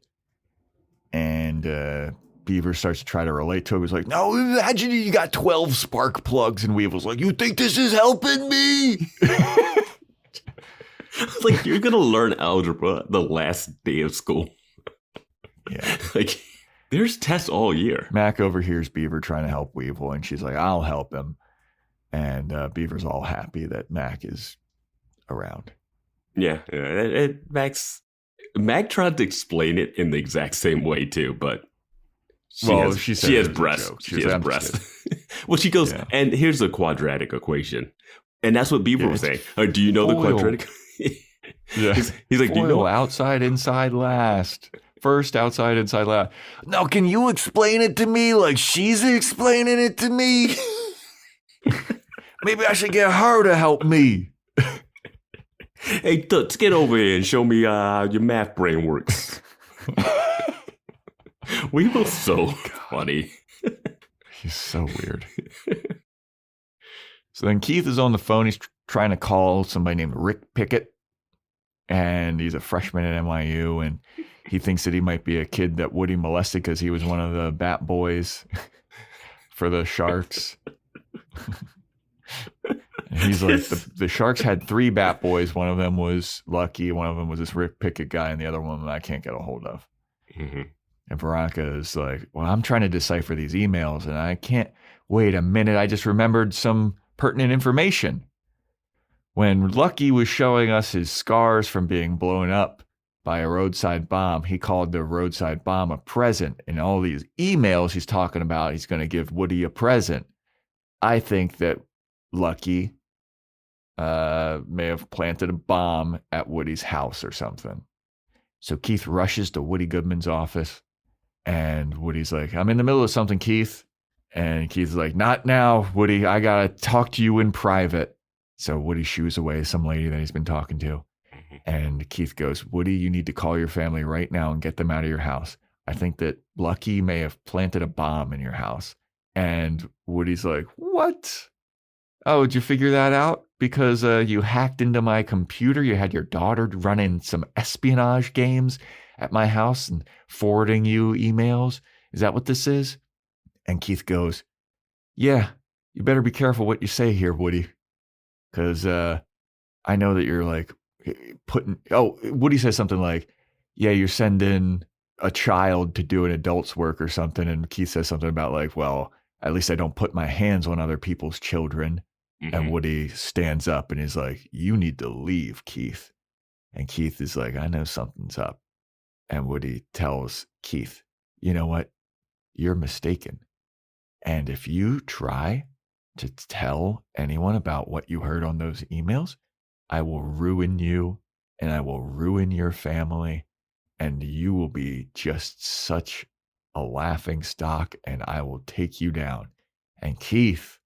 And Beaver starts to try to relate to him. He's like, no, imagine you got 12 spark plugs. And Weevil's like, you think this is helping me? Like, you're going to learn algebra the last day of school. Yeah. Like, there's tests all year. Mac overhears Beaver trying to help Weevil, and she's like, I'll help him. And Beaver's all happy that Mac is around. Yeah. Mac tried to explain it in the exact same way, too, but she has breasts. She has breasts. Well, she goes, and here's a quadratic equation. And that's what Beaver was saying. Do you know the quadratic? Yeah. He's like, do you know? Outside, inside, last. First, outside, inside, last. Now, can you explain it to me like she's explaining it to me? Maybe I should get her to help me. Hey, Toots, get over here and show me how your math brain works. Weevil's so funny. He's so weird. So then Keith is on the phone. He's trying to call somebody named Rick Pickett. And he's a freshman at NYU. And he thinks that he might be a kid that Woody molested because he was one of the bat boys for the Sharks. And he's like, the Sharks had 3 bat boys. One of them was Lucky. One of them was this Rick Pickett guy. And the other one I can't get a hold of. Mm-hmm. And Veronica is like, well, I'm trying to decipher these emails. And I can't wait a minute. I just remembered some pertinent information. When Lucky was showing us his scars from being blown up by a roadside bomb, he called the roadside bomb a present. In all these emails he's talking about, he's going to give Woody a present. I think that Lucky may have planted a bomb at Woody's house or something. So Keith rushes to Woody Goodman's office, and Woody's like, I'm in the middle of something, Keith. And Keith's like, not now, Woody. I got to talk to you in private. So Woody shoos away some lady that he's been talking to. And Keith goes, Woody, you need to call your family right now and get them out of your house. I think that Lucky may have planted a bomb in your house. And Woody's like, what? Oh, did you figure that out? Because you hacked into my computer. You had your daughter running some espionage games at my house and forwarding you emails. Is that what this is? And Keith goes, yeah, you better be careful what you say here, Woody. Because I know that you're like Woody says something like, yeah, you're sending a child to do an adult's work or something. And Keith says something about like, well, at least I don't put my hands on other people's children. Mm-hmm. And Woody stands up and he's like, you need to leave, Keith. And Keith is like, I know something's up. And Woody tells Keith, you know what? You're mistaken. And if you try to tell anyone about what you heard on those emails, I will ruin you and I will ruin your family. And you will be just such a laughing stock and I will take you down. And Keith,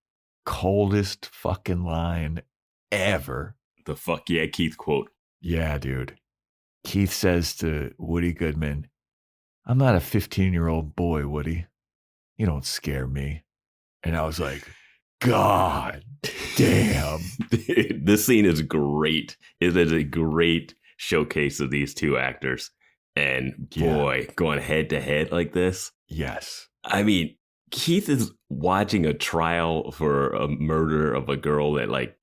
coldest fucking line ever. The fuck yeah, Keith quote. Yeah, dude. Keith says to Woody Goodman, I'm not a 15-year-old boy, Woody. You don't scare me. And I was like, God damn. This scene is great. It is a great showcase of these two actors. And boy, going head to head like this. Yes. I mean, Keith is watching a trial for a murder of a girl that like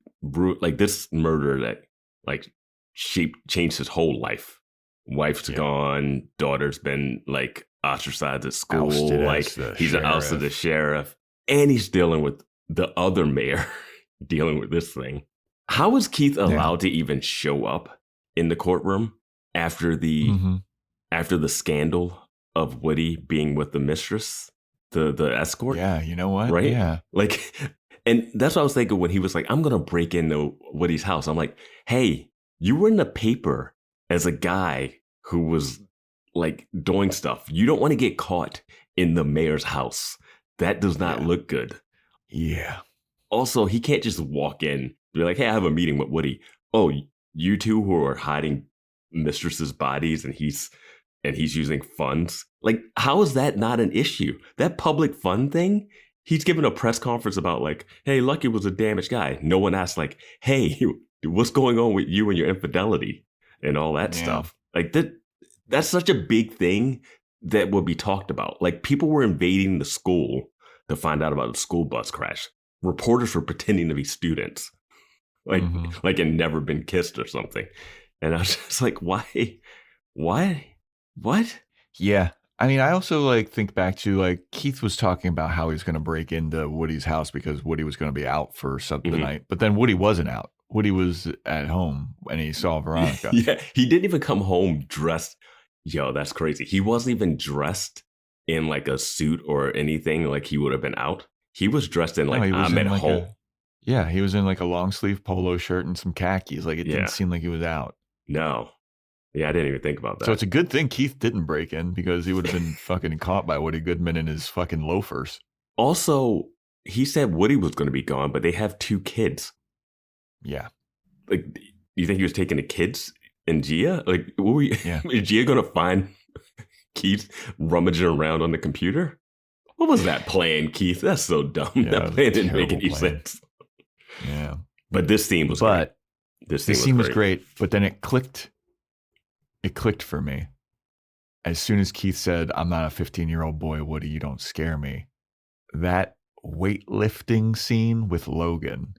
this murder that like she changed his whole life. Wife's gone, daughter's been like ostracized at school, he's ousted the sheriff, and he's dealing with the other mayor dealing with this thing. How was Keith allowed to even show up in the courtroom after the scandal of Woody being with the mistress, the escort? Yeah, you know what? Right? Yeah. Like, and that's what I was thinking when he was like, I'm going to break into Woody's house. I'm like, hey, you were in the paper as a guy who was like doing stuff. You don't want to get caught in the mayor's house. That does not look good. Yeah. Also, he can't just walk in, be like, hey, I have a meeting with Woody. Oh, you two who are hiding mistresses' bodies and he's using funds. Like, how is that not an issue? That public fund thing, he's giving a press conference about like, hey, Lucky was a damaged guy. No one asked like, hey, what's going on with you and your infidelity and all that stuff? Like that's such a big thing that would be talked about. Like, people were invading the school to find out about the school bus crash. Reporters were pretending to be students, like had never been kissed or something. And I was just like, why? What? Yeah. I mean, I also like think back to like Keith was talking about how he was going to break into Woody's house because Woody was going to be out for the night. But then Woody wasn't out. Woody was at home and he saw Veronica. Yeah, he didn't even come home dressed. Yo, that's crazy. He wasn't even dressed in like a suit or anything like he would have been out. He was dressed in like, I'm at home. He was in like a long sleeve polo shirt and some khakis. Like it didn't seem like he was out. No. Yeah, I didn't even think about that. So it's a good thing Keith didn't break in because he would have been fucking caught by Woody Goodman and his fucking loafers. Also, he said Woody was going to be gone, but they have 2 kids. Yeah. Like, you think he was taking the kids and Gia? Like, is Gia going to find Keith rummaging around on the computer? What was that plan, Keith? That's so dumb. That plan didn't make any sense. Yeah. But this scene was great. This scene was great. But then it clicked. It clicked for me. As soon as Keith said, I'm not a 15-year-old boy, Woody, you don't scare me. That weightlifting scene with Logan,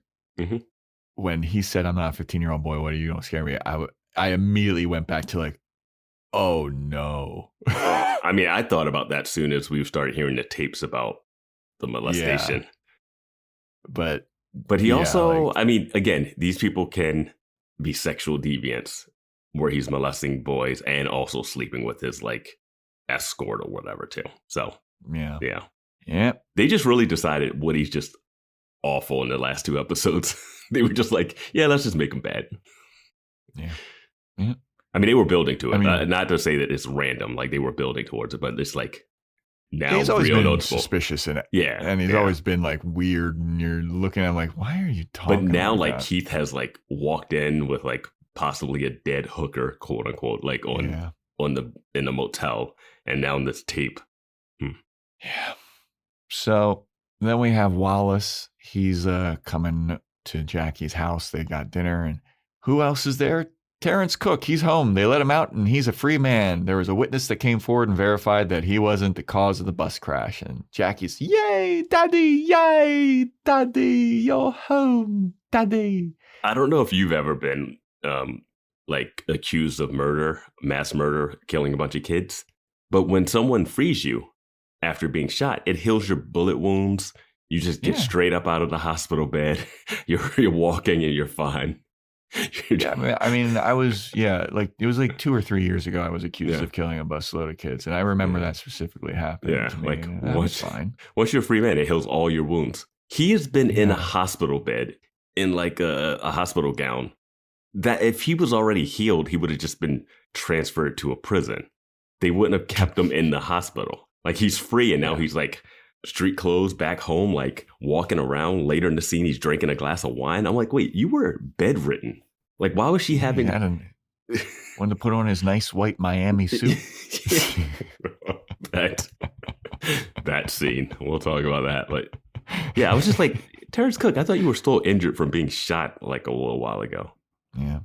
when he said, I'm not a 15-year-old boy, Woody, you don't scare me, I immediately went back to like, oh no. I mean, I thought about that soon as we started hearing the tapes about the molestation. Yeah. But he also, I mean, again, these people can be sexual deviants where he's molesting boys and also sleeping with his like escort or whatever too. So yeah. They just really decided Woody's just awful in the last 2 episodes. They were just like, yeah, let's just make him bad. Yeah. I mean, they were building to it. I mean, not to say that it's random, like they were building towards it, but it's like now he's always real been noticeable. Suspicious in it. Yeah. And he's always been like weird and you're looking at him like, why are you talking? But now like Keith has like walked in with like possibly a dead hooker, quote unquote, like in the motel, and now in this tape. Yeah. So then we have Wallace. He's coming to Jackie's house. They got dinner, and who else is there? Terrence Cook, he's home. They let him out and he's a free man. There was a witness that came forward and verified that he wasn't the cause of the bus crash. And Jackie's, yay, daddy, you're home, daddy. I don't know if you've ever been like accused of murder, mass murder, killing a bunch of kids. But when someone frees you after being shot, it heals your bullet wounds. You just get straight up out of the hospital bed. You're walking and you're fine. I mean, I was, like it was like 2 or 3 years ago, I was accused of killing a busload of kids. And I remember that specifically happening to me. Like, was fine. Once you're a free man, it heals all your wounds. He has been in a hospital bed in like a hospital gown. That if he was already healed, he would have just been transferred to a prison. They wouldn't have kept him in the hospital. Like he's free and now he's like street clothes back home, like walking around. Later in the scene, he's drinking a glass of wine. I'm like, wait, you were bedridden. Like, why was she having... wanted to put on his nice white Miami suit. that scene. We'll talk about that. But yeah, I was just like, Terrence Cook, I thought you were still injured from being shot like a little while ago. Yeah.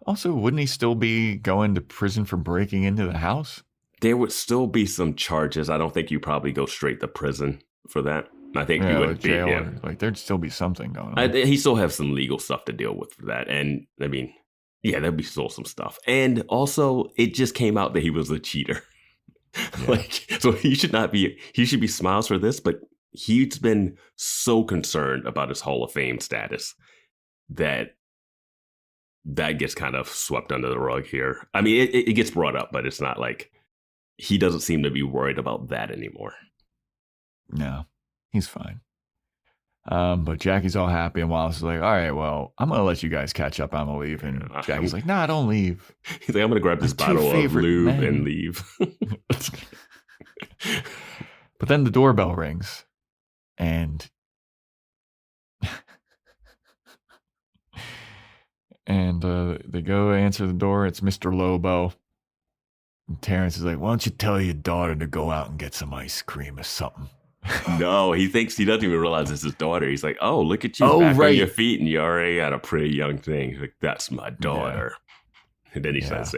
Also, wouldn't he still be going to prison for breaking into the house? There would still be some charges. I don't think you probably go straight to prison for that. I think you would be, like there'd still be something going on. He still have some legal stuff to deal with for that. And I mean, there'd be still some stuff. And also, it just came out that he was a cheater. So he should be smiles for this, but he's been so concerned about his Hall of Fame status that gets kind of swept under the rug here. I mean, it gets brought up, but it's not like he doesn't seem to be worried about that anymore. No, he's fine. But Jackie's all happy, and Wallace is like, all right, well, I'm going to let you guys catch up. I'm going to leave. And Jackie's like, nah, don't leave. He's like, I'm going to grab this bottle of lube and leave. But then the doorbell rings, and they go answer the door. It's Mr. Lobo. And Terrence is like, why don't you tell your daughter to go out and get some ice cream or something? No, he doesn't even realize it's his daughter. He's like, oh, look at you back on your feet, and you already got a pretty young thing. He's like, that's my daughter. And then he says,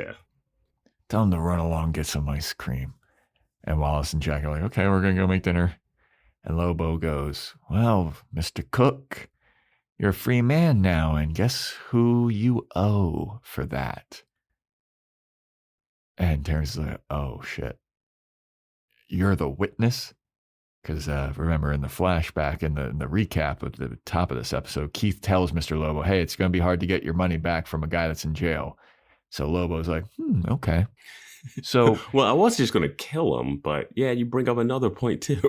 tell him to run along and get some ice cream. And Wallace and Jack are like, okay, we're going to go make dinner. And Lobo goes, well, Mr. Cook, you're a free man now, and guess who you owe for that? And Terrence is like, oh, shit. You're the witness? Because remember, in the flashback, in the recap of the top of this episode, Keith tells Mr. Lobo, hey, it's going to be hard to get your money back from a guy that's in jail. So Lobo's like, okay. So, well, I was just going to kill him, but yeah, you bring up another point too.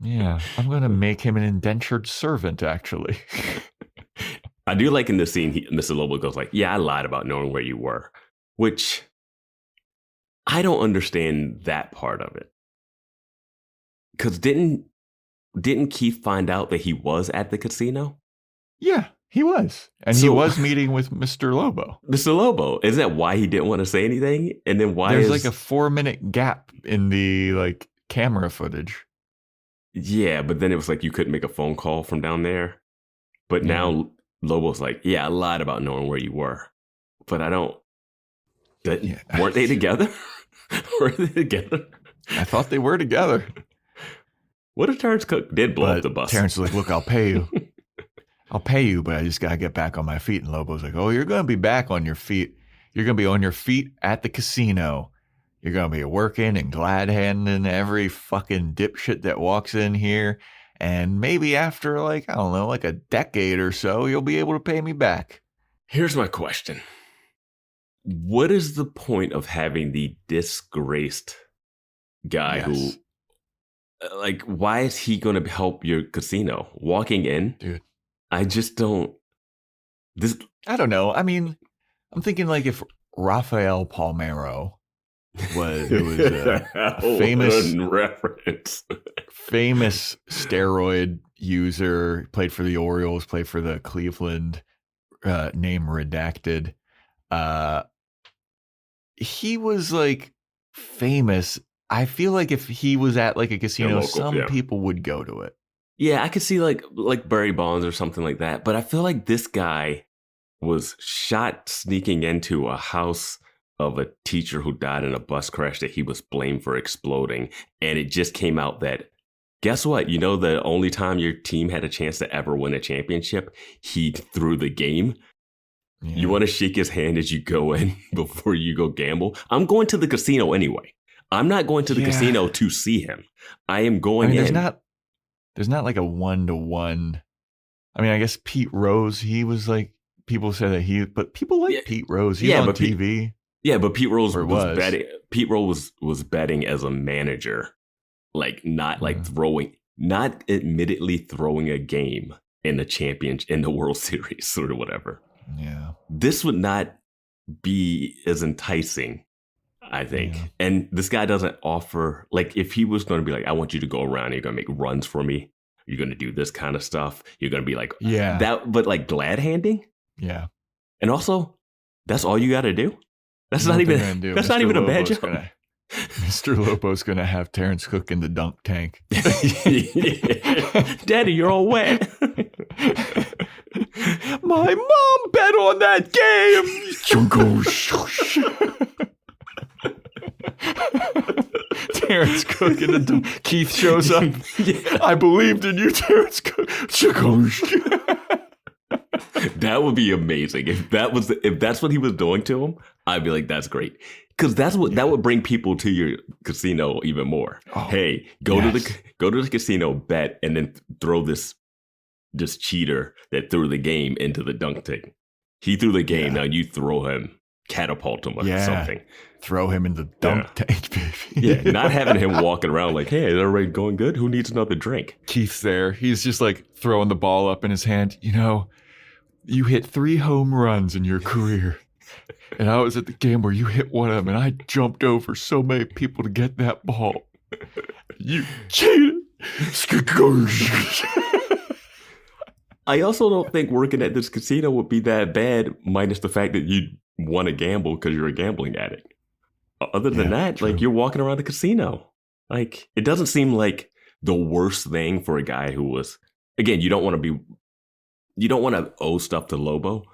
Yeah, I'm going to make him an indentured servant, actually. I do like in this scene, Mr. Lobo goes like, yeah, I lied about knowing where you were, which I don't understand that part of it. Because didn't Keith find out that he was at the casino? Yeah, he was. And he was meeting with Mr. Lobo. Mr. Lobo. Is that why he didn't want to say anything? And then why There's like a 4-minute gap in the camera footage. Yeah, but then it was like you couldn't make a phone call from down there. But now Lobo's like, yeah, I lied about knowing where you were. But I don't... Weren't they together? Were they together? I thought they were together. What if Terrence Cook did blow up the bus? Terrence is like, look, I'll pay you. I'll pay you, but I just got to get back on my feet. And Lobo's like, oh, you're going to be back on your feet. You're going to be on your feet at the casino. You're going to be working and glad-handing every fucking dipshit that walks in here. And maybe after, I don't know, a decade or so, you'll be able to pay me back. Here's my question. What is the point of having the disgraced guy who... why is he going to help your casino? Walking in? Dude. I just don't... I don't know. I mean, I'm thinking if Rafael Palmeiro was a famous reference. Famous steroid user, played for the Orioles, played for the Cleveland, name redacted. He was famous. I feel like if he was at a casino, some people would go to it. Yeah, I could see like Barry Bonds or something like that. But I feel like this guy was shot sneaking into a house of a teacher who died in a bus crash that he was blamed for exploding. And it just came out that, guess what? You know, the only time your team had a chance to ever win a championship, he threw the game. Yeah. You want to shake his hand as you go in before you go gamble? I'm going to the casino anyway. I'm not going to the casino to see him. I am going in. There's not like a 1-to-1. I mean, I guess Pete Rose, he was like, people say that but people like Pete Rose. He's on TV. But Pete Rose was betting. Pete Rose was betting as a manager, like not like not admittedly throwing a game in the championship, in the World Series or whatever. Yeah. This would not be as enticing, I think. Yeah. And this guy doesn't offer, like, if he was going to be like, I want you to go around and you're going to make runs for me. You're going to do this kind of stuff. You're going to be like, that, but like glad handing. Yeah. And also, that's all you got to do. That's not even a bad job. Mr. Lobo's going to have Terrence Cook in the dunk tank. Daddy, you're all wet. My mom bet on that game. Terrence Cook in the dunk. Keith shows up. I believed in you, Terrence Cook. That would be amazing. If that's what he was doing to him, I'd be like, that's great. Because that would bring people to your casino even more. Oh, hey, go to the casino, bet, and then throw this cheater that threw the game into the dunk tank. He threw the game. Now you throw him, catapult him or something. Throw him in the dunk tank, baby. Not having him walking around like, hey, is everybody going good? Who needs another drink? Keith's there. He's just like throwing the ball up in his hand. You know, you hit 3 home runs in your career. And I was at the game where you hit one of them, and I jumped over so many people to get that ball. You cheated. I also don't think working at this casino would be that bad, minus the fact that you want to gamble because you're a gambling addict. Other than that, true. Like, you're walking around the casino. Like, it doesn't seem like the worst thing for a guy who was, again, you don't want to owe stuff to Lobo.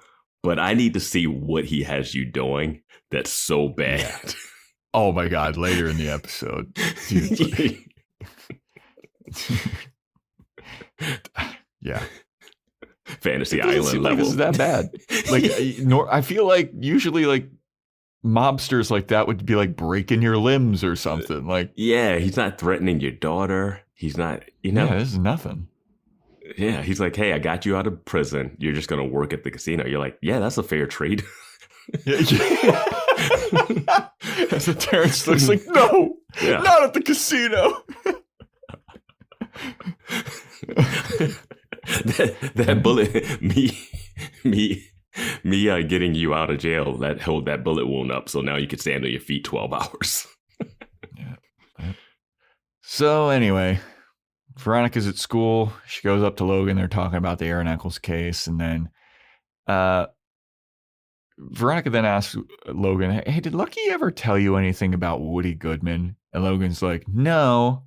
But I need to see what he has you doing that's so bad. Yeah. Oh my God, later in the episode. Dude, yeah. Fantasy Island level. Like, is that bad? Like, I feel like usually like mobsters like that would be like breaking your limbs or something. Like, yeah, he's not threatening your daughter. He's not, Yeah, this is nothing. Yeah, he's like, hey, I got you out of prison. You're just going to work at the casino. You're like, yeah, that's a fair trade. As a Terrence looks like, no, not at the casino. that bullet, me getting you out of jail, that held that bullet wound up. So now you can stand on your feet 12 hours. So anyway, Veronica's at school. She goes up to Logan. They're talking about the Aaron Echolls case. And then Veronica then asks Logan, hey, did Lucky ever tell you anything about Woody Goodman? And Logan's like, no,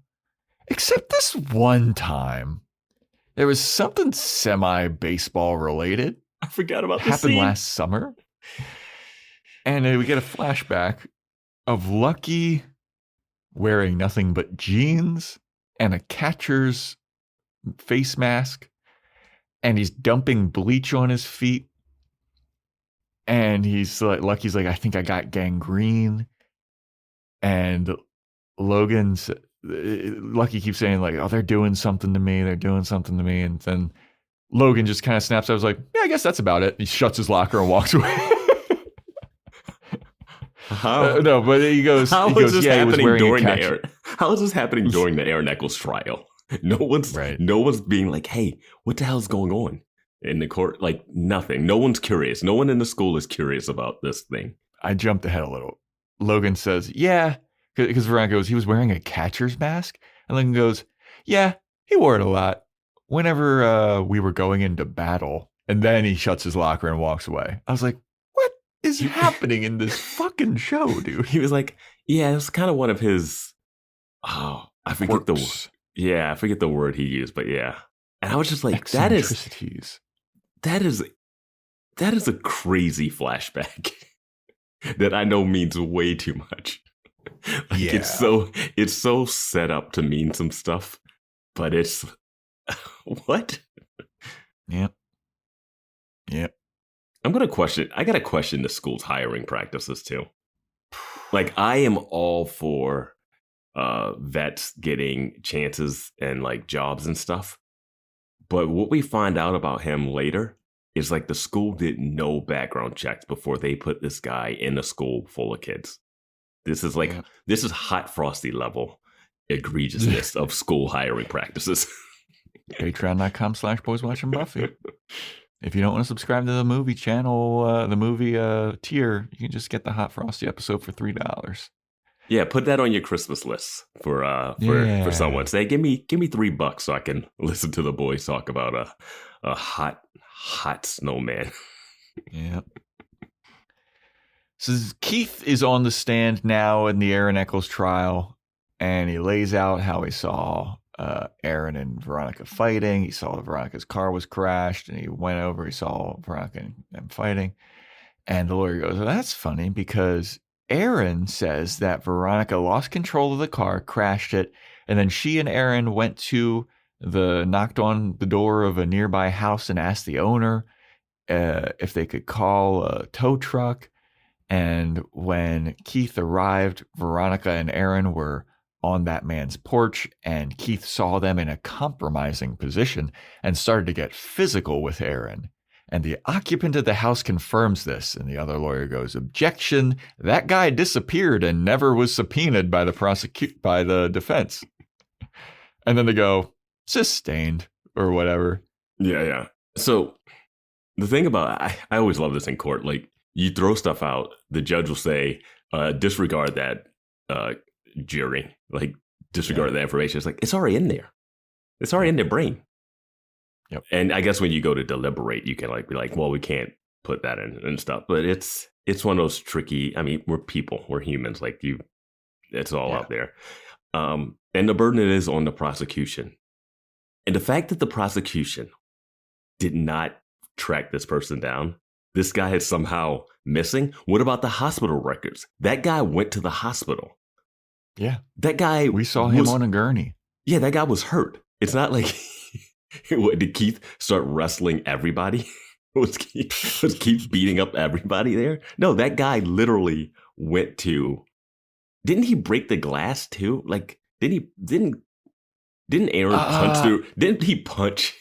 except this one time. There was something semi-baseball related. I forgot about this happened last summer. And we get a flashback of Lucky wearing nothing but jeans and a catcher's face mask, and he's dumping bleach on his feet. And he's like, Lucky's like, I think I got gangrene. And Lucky keeps saying like, oh, they're doing something to me. They're doing something to me. And then Logan just kind of snaps. I was like, yeah, I guess that's about it. He shuts his locker and walks away. No, but he goes, How is this happening during the Aaron Echolls trial? No one's being like, hey, what the hell's going on in the court? Like, nothing. No one's curious. No one in the school is curious about this thing. I jumped ahead a little. Logan says, yeah, because Veronica goes, he was wearing a catcher's mask. And Logan goes, yeah, he wore it a lot whenever we were going into battle. And then he shuts his locker and walks away. I was like, is happening in this fucking show, dude? He was like, yeah, it was kind of one of his, I forget the word he used, but yeah. And I was just like, that is That is a crazy flashback that I know means way too much. Like it's so set up to mean some stuff, but it's what? Yep. I got to question the school's hiring practices too. Like, I am all for vets getting chances and like jobs and stuff. But what we find out about him later is like the school did no background checks before they put this guy in a school full of kids. This is this is hot frosty level egregiousness of school hiring practices. Patreon.com/boys watching Buffy. If you don't want to subscribe to the movie channel, the movie tier, you can just get the Hot Frosty episode for $3. Yeah, put that on your Christmas list for someone. Say, give me $3 so I can listen to the boys talk about a hot snowman. Yeah. So Keith is on the stand now in the Aaron Echolls trial, and he lays out how he saw Aaron and Veronica fighting. He saw Veronica's car was crashed, and he went over. He saw Veronica and them fighting, and the lawyer goes, "Well, that's funny because Aaron says that Veronica lost control of the car, crashed it, and then she and Aaron knocked on the door of a nearby house and asked the owner if they could call a tow truck. And when Keith arrived, Veronica and Aaron were on that man's porch, and Keith saw them in a compromising position and started to get physical with Aaron. And the occupant of the house confirms this." And the other lawyer goes, "Objection, that guy disappeared and never was subpoenaed by the defense." And then they go, "Sustained," or whatever. Yeah. So the thing about, I always love this in court, like, you throw stuff out, the judge will say, disregard that jury, like disregard that information. It's like, it's already in there. It's already in their brain. Yep. And I guess when you go to deliberate, you can like be like, well, we can't put that in and stuff. But it's one of those tricky, I mean, we're people, we're humans, like it's all out there. And the burden is on the prosecution. And the fact that the prosecution did not track this person down, this guy is somehow missing. What about the hospital records? That guy went to the hospital. Yeah. That guy. We saw him on a gurney. Yeah, that guy was hurt. It's not like, did Keith start wrestling everybody? was Keith beating up everybody there? No, that guy literally went to, didn't he break the glass too? Like, didn't Aaron punch through, didn't he punch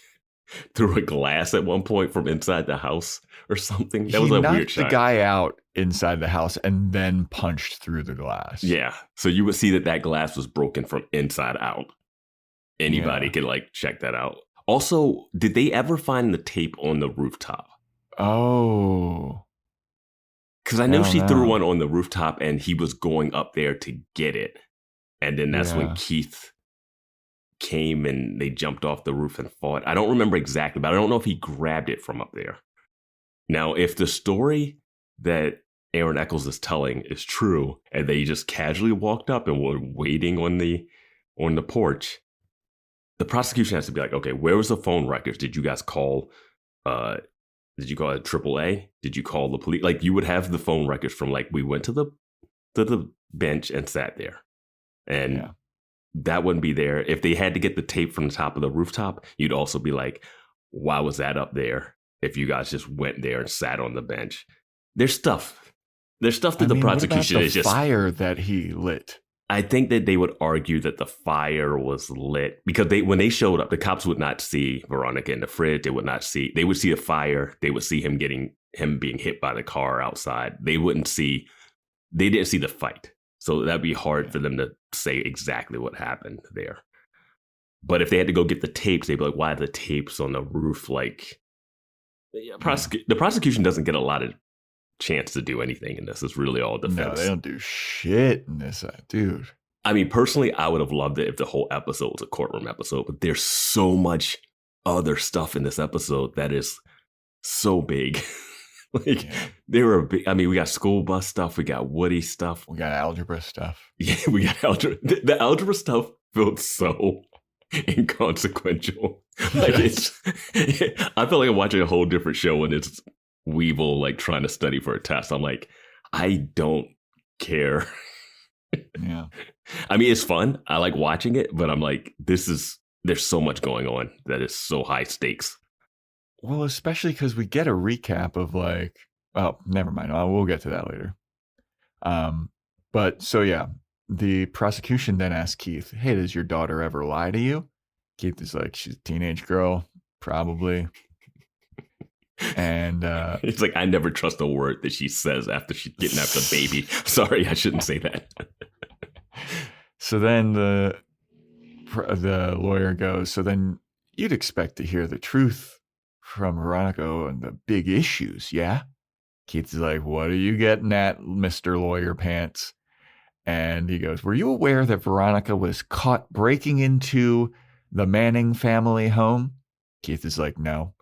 through a glass at one point from inside the house or something? That was a weird shot. He knocked the guy out inside the house and then punched through the glass. Yeah. So you would see that glass was broken from inside out. Anybody could like check that out. Also, did they ever find the tape on the rooftop? Oh. Because I know she threw one on the rooftop and he was going up there to get it. And then that's when Keith came and they jumped off the roof and fought. I don't remember exactly, but I don't know if he grabbed it from up there. Now, if the story that Aaron Echolls is telling is true, and they just casually walked up and were waiting on the porch, the prosecution has to be like, okay, where was the phone records? Did you guys call? Did you call it AAA? Did you call the police? Like, you would have the phone records from like, we went to the bench and sat there, and that wouldn't be there. If they had to get the tape from the top of the rooftop, you'd also be like, why was that up there? If you guys just went there and sat on the bench, there's stuff that the prosecution is just fire that he lit. I think that they would argue that the fire was lit because when they showed up, the cops would not see Veronica in the fridge. They would see a fire. They would see him being hit by the car outside. They didn't see the fight. So that'd be hard for them to say exactly what happened there. But if they had to go get the tapes, they'd be like, why are the tapes on the roof? Like, the prosecution doesn't get a lot of chance to do anything in this. It's really all defense. No, they don't do shit in this, dude. I mean, personally, I would have loved it if the whole episode was a courtroom episode, but there's so much other stuff in this episode that is so big. They were big. I mean, we got school bus stuff, we got Woody stuff, we got algebra stuff. Yeah, we got algebra. The algebra stuff felt so inconsequential. Like I feel like I'm watching a whole different show, and it's Weevil like trying to study for a test. I'm like, I don't care. Yeah. I mean, it's fun. I like watching it, but I'm like, there's so much going on that is so high stakes. Well, especially because we get a recap of like, oh, never mind. We'll get to that later. But so yeah, the prosecution then asks Keith, hey, does your daughter ever lie to you? Keith is like, she's a teenage girl, probably. And it's like, I never trust a word that she says after she's getting after the baby. Sorry, I shouldn't say that. So then the lawyer goes, so then you'd expect to hear the truth from Veronica and the big issues, yeah? Keith is like, what are you getting at, Mr. Lawyer Pants? And he goes, were you aware that Veronica was caught breaking into the Manning family home? Keith is like, no.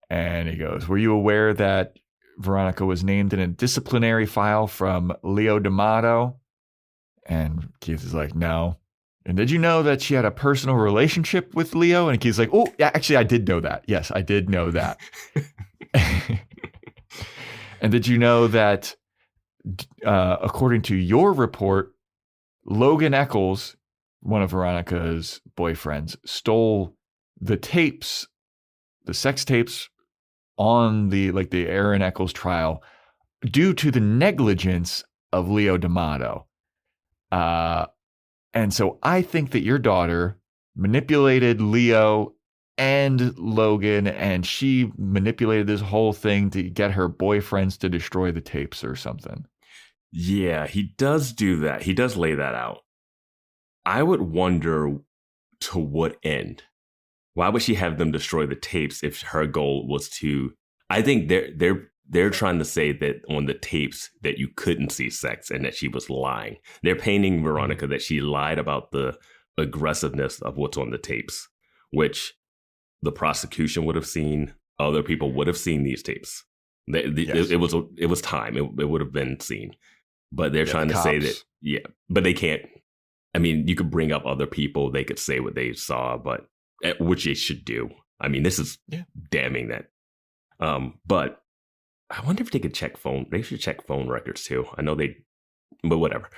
And he goes, were you aware that Veronica was named in a disciplinary file from Leo D'Amato? And Keith is like, no. And did you know that she had a personal relationship with Leo? And Keith's like, oh, yeah, actually, I did know that. Yes, I did know that. And did you know that, according to your report, Logan Echolls, one of Veronica's boyfriends, stole the tapes, the sex tapes on the Aaron Echolls trial due to the negligence of Leo D'Amato. And so I think that your daughter manipulated Leo and Logan, and she manipulated this whole thing to get her boyfriends to destroy the tapes or something. Yeah, he does do that. He does lay that out. I would wonder to what end. Why would she have them destroy the tapes if her goal was to? I think they're trying to say that on the tapes that you couldn't see sex and that she was lying. They're painting Veronica that she lied about the aggressiveness of what's on the tapes, which the prosecution would have seen. Other people would have seen these tapes. Yes. It was time. It would have been seen. But they're trying to say that, yeah, but they can't. I mean, you could bring up other people. They could say what they saw, but which they should do. I mean, this is damning that. But I wonder if they could check phone. They should check phone records too. I know they, but whatever.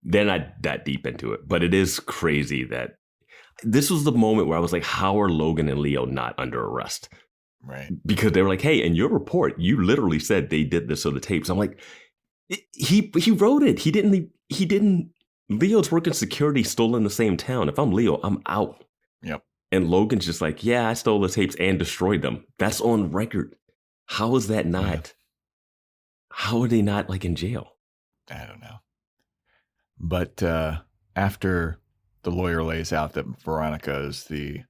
They're not that deep into it. But it is crazy that this was the moment where I was like, how are Logan and Leo not under arrest? Right. Because they were like, hey, in your report, you literally said they did this on the tapes. I'm like, he wrote it. He didn't. Leo's working security, stole in the same town. If I'm Leo, I'm out. Yep. And Logan's just like, yeah, I stole the tapes and destroyed them. That's on record. How is that not? Yeah. How are they not like in jail? I don't know. But after the lawyer lays out that Veronica is the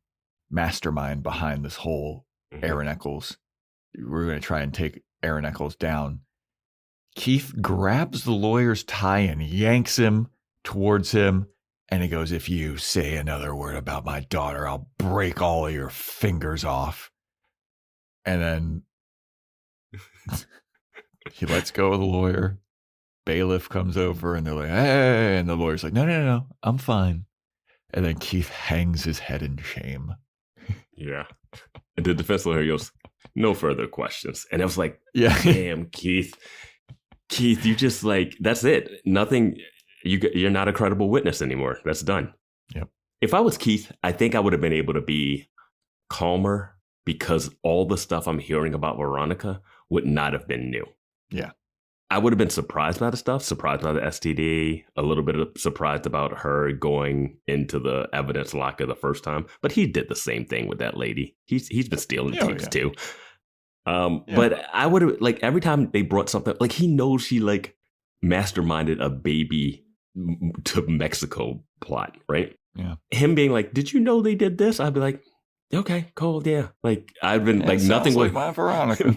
mastermind behind this whole Aaron Echolls, we're going to try and take Aaron Echolls down. Keith grabs the lawyer's tie and yanks him towards him. And he goes, if you say another word about my daughter, I'll break all of your fingers off. And then he lets go of the lawyer. Bailiff comes over and they're like, hey. And the lawyer's like, no, I'm fine. And then Keith hangs his head in shame. Yeah. And the defense lawyer goes, no further questions. And I was like, yeah, damn, Keith, you just like, that's it. Nothing. You're not a credible witness anymore. That's done. Yep. If I was Keith, I think I would have been able to be calmer because all the stuff I'm hearing about Veronica would not have been new. Yeah. I would have been surprised by the stuff, surprised by the STD, a little bit surprised about her going into the evidence locker the first time. But he did the same thing with that lady. He's been stealing tapes too. But I would have, like, every time they brought something, like, he knows she like masterminded a baby to Mexico plot, right? Yeah. Him being like, did you know they did this? I'd be like, okay, cool, yeah. Like, I've been like, nothing like my Veronica.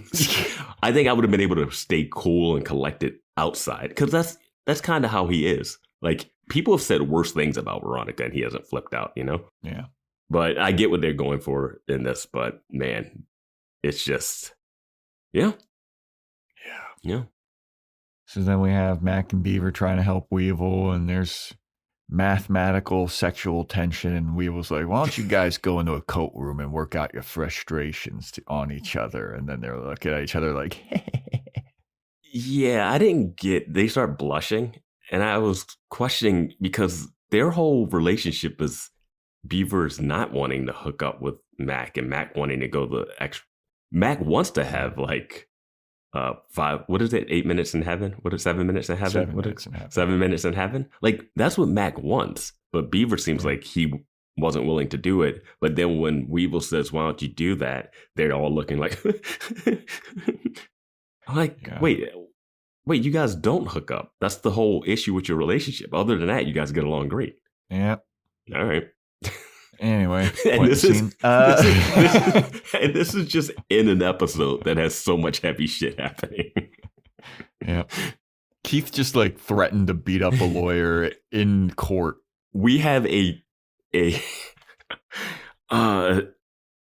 I think I would have been able to stay cool and collected outside because that's kind of how he is. Like, people have said worse things about Veronica and he hasn't flipped out, you know? Yeah. But I get what they're going for in this, but man, it's just, yeah. So then we have Mac and Beaver trying to help Weevil, and there's mathematical sexual tension, and Weevil's like, why don't you guys go into a coat room and work out your frustrations on each other? And then they're looking at each other like, yeah, I didn't get, they start blushing, and I was questioning because their whole relationship is Beaver's not wanting to hook up with Mac and Mac wanting to go the extra. Mac wants to have like 8 minutes in heaven? What is 7 minutes in heaven? 7 minutes in heaven. 7 minutes in heaven? Like, that's what Mac wants. But Beaver seems like he wasn't willing to do it. But then when Weevil says, why don't you do that? They're all looking like, I'm like, wait, you guys don't hook up. That's the whole issue with your relationship. Other than that, you guys get along great. Yeah. All right. Anyway, and this is just in an episode that has so much heavy shit happening. Yeah. Keith just like threatened to beat up a lawyer in court. We have a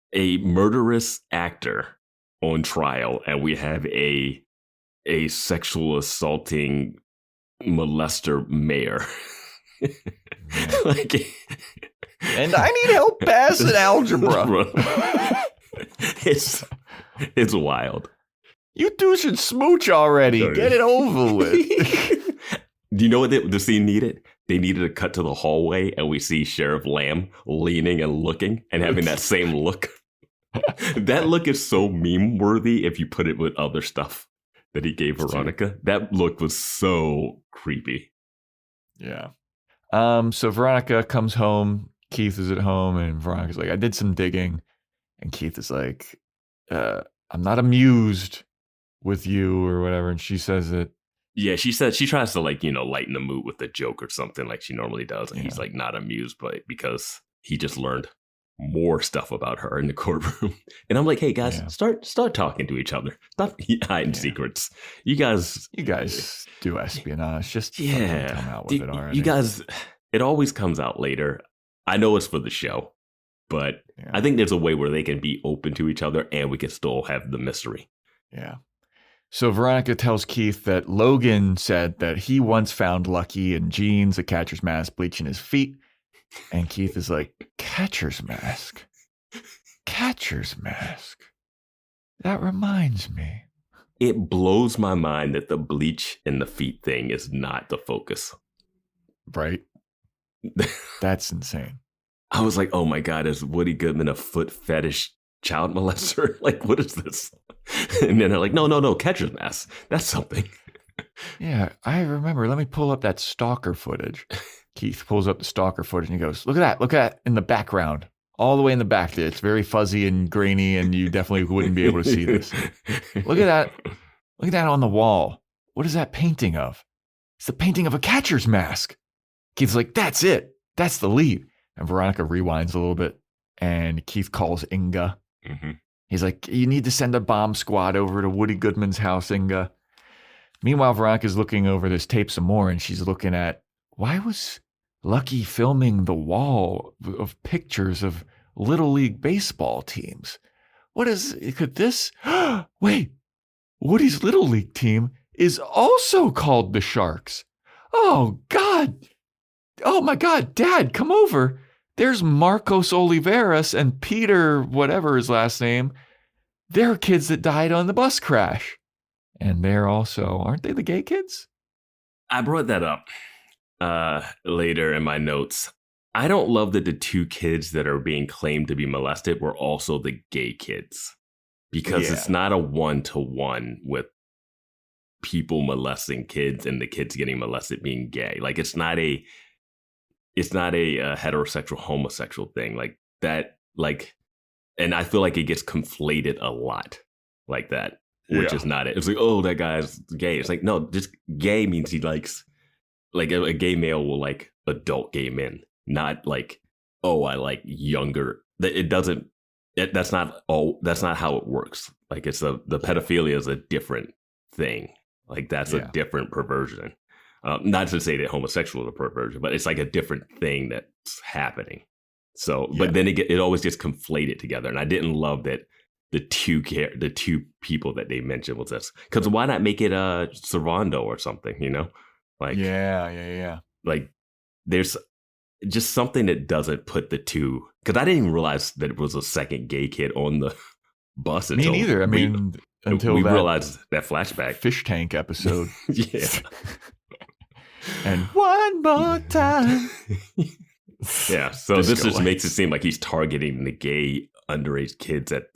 murderous actor on trial, and we have a sexual assaulting molester mayor. Like, and I need help passing algebra. It's wild. You two should smooch already. Get it over with. Do you know what the scene needed? They needed to cut to the hallway, and we see Sheriff Lamb leaning and looking and having that same look. That look is so meme-worthy if you put it with other stuff that he gave Veronica. That look was so creepy. Yeah. So Veronica comes home. Keith is at home, and Veronica's like, I did some digging. And Keith is like, I'm not amused with you or whatever. And she says that. Yeah, she said she tries to lighten the mood with a joke or something like she normally does. And he's like not amused, but because he just learned more stuff about her in the courtroom. And I'm like, hey guys, start talking to each other. Stop hiding secrets. You guys do espionage. Just come out with it already. You guys, it always comes out later. I know it's for the show, but I think there's a way where they can be open to each other and we can still have the mystery. Yeah. So Veronica tells Keith that Logan said that he once found Lucky in jeans, a catcher's mask, bleaching his feet. And Keith is like, catcher's mask? Catcher's mask? That reminds me. It blows my mind that the bleach in the feet thing is not the focus. Right? That's insane. I was like, oh my God, is Woody Goodman a foot fetish child molester? Like, what is this? And then they're like, no, catcher's mask. That's something. Yeah, I remember. Let me pull up that stalker footage. Keith pulls up the stalker footage and he goes, look at that in the background. All the way in the back. It's very fuzzy and grainy and you definitely wouldn't be able to see this. Look at that. Look at that on the wall. What is that painting of? It's the painting of a catcher's mask. Keith's like, that's it. That's the lead. And Veronica rewinds a little bit and Keith calls Inga. Mm-hmm. He's like, you need to send a bomb squad over to Woody Goodman's house, Inga. Meanwhile, Veronica's looking over this tape some more and she's looking at, why was Lucky filming the wall of pictures of Little League baseball teams? Could this? Wait, Woody's Little League team is also called the Sharks. Oh, God. Oh, my God. Dad, come over. There's Marcos Oliveras and Peter, whatever his last name. They're kids that died on the bus crash. And they're also, aren't they the gay kids? I brought that up later in my notes. I don't love that the two kids that are being claimed to be molested were also the gay kids. Because it's not a one-to-one with people molesting kids and the kids getting molested being gay. Like, it's not a heterosexual homosexual thing like that. Like, and I feel like it gets conflated a lot like that, which is not it. It's like, oh, that guy's gay. It's like, no, just gay means he likes, like a gay male will like adult gay men, not like, oh, I like younger. It doesn't. That's not how it works. Like, the pedophilia is a different thing. Like, that's a different perversion. Not to say that homosexual is a perversion, but it's like a different thing that's happening. So, but then it always gets conflated together. And I didn't love that the two people that they mentioned was this. Because why not make it Servando or something, you know? Like, yeah. Like, there's just something that doesn't put the two. Because I didn't even realize that it was a second gay kid on the bus. Me neither. I mean, until we that realized that flashback fish tank episode. Yeah. And one more time. Yeah. So this just makes it seem like he's targeting the gay underage kids at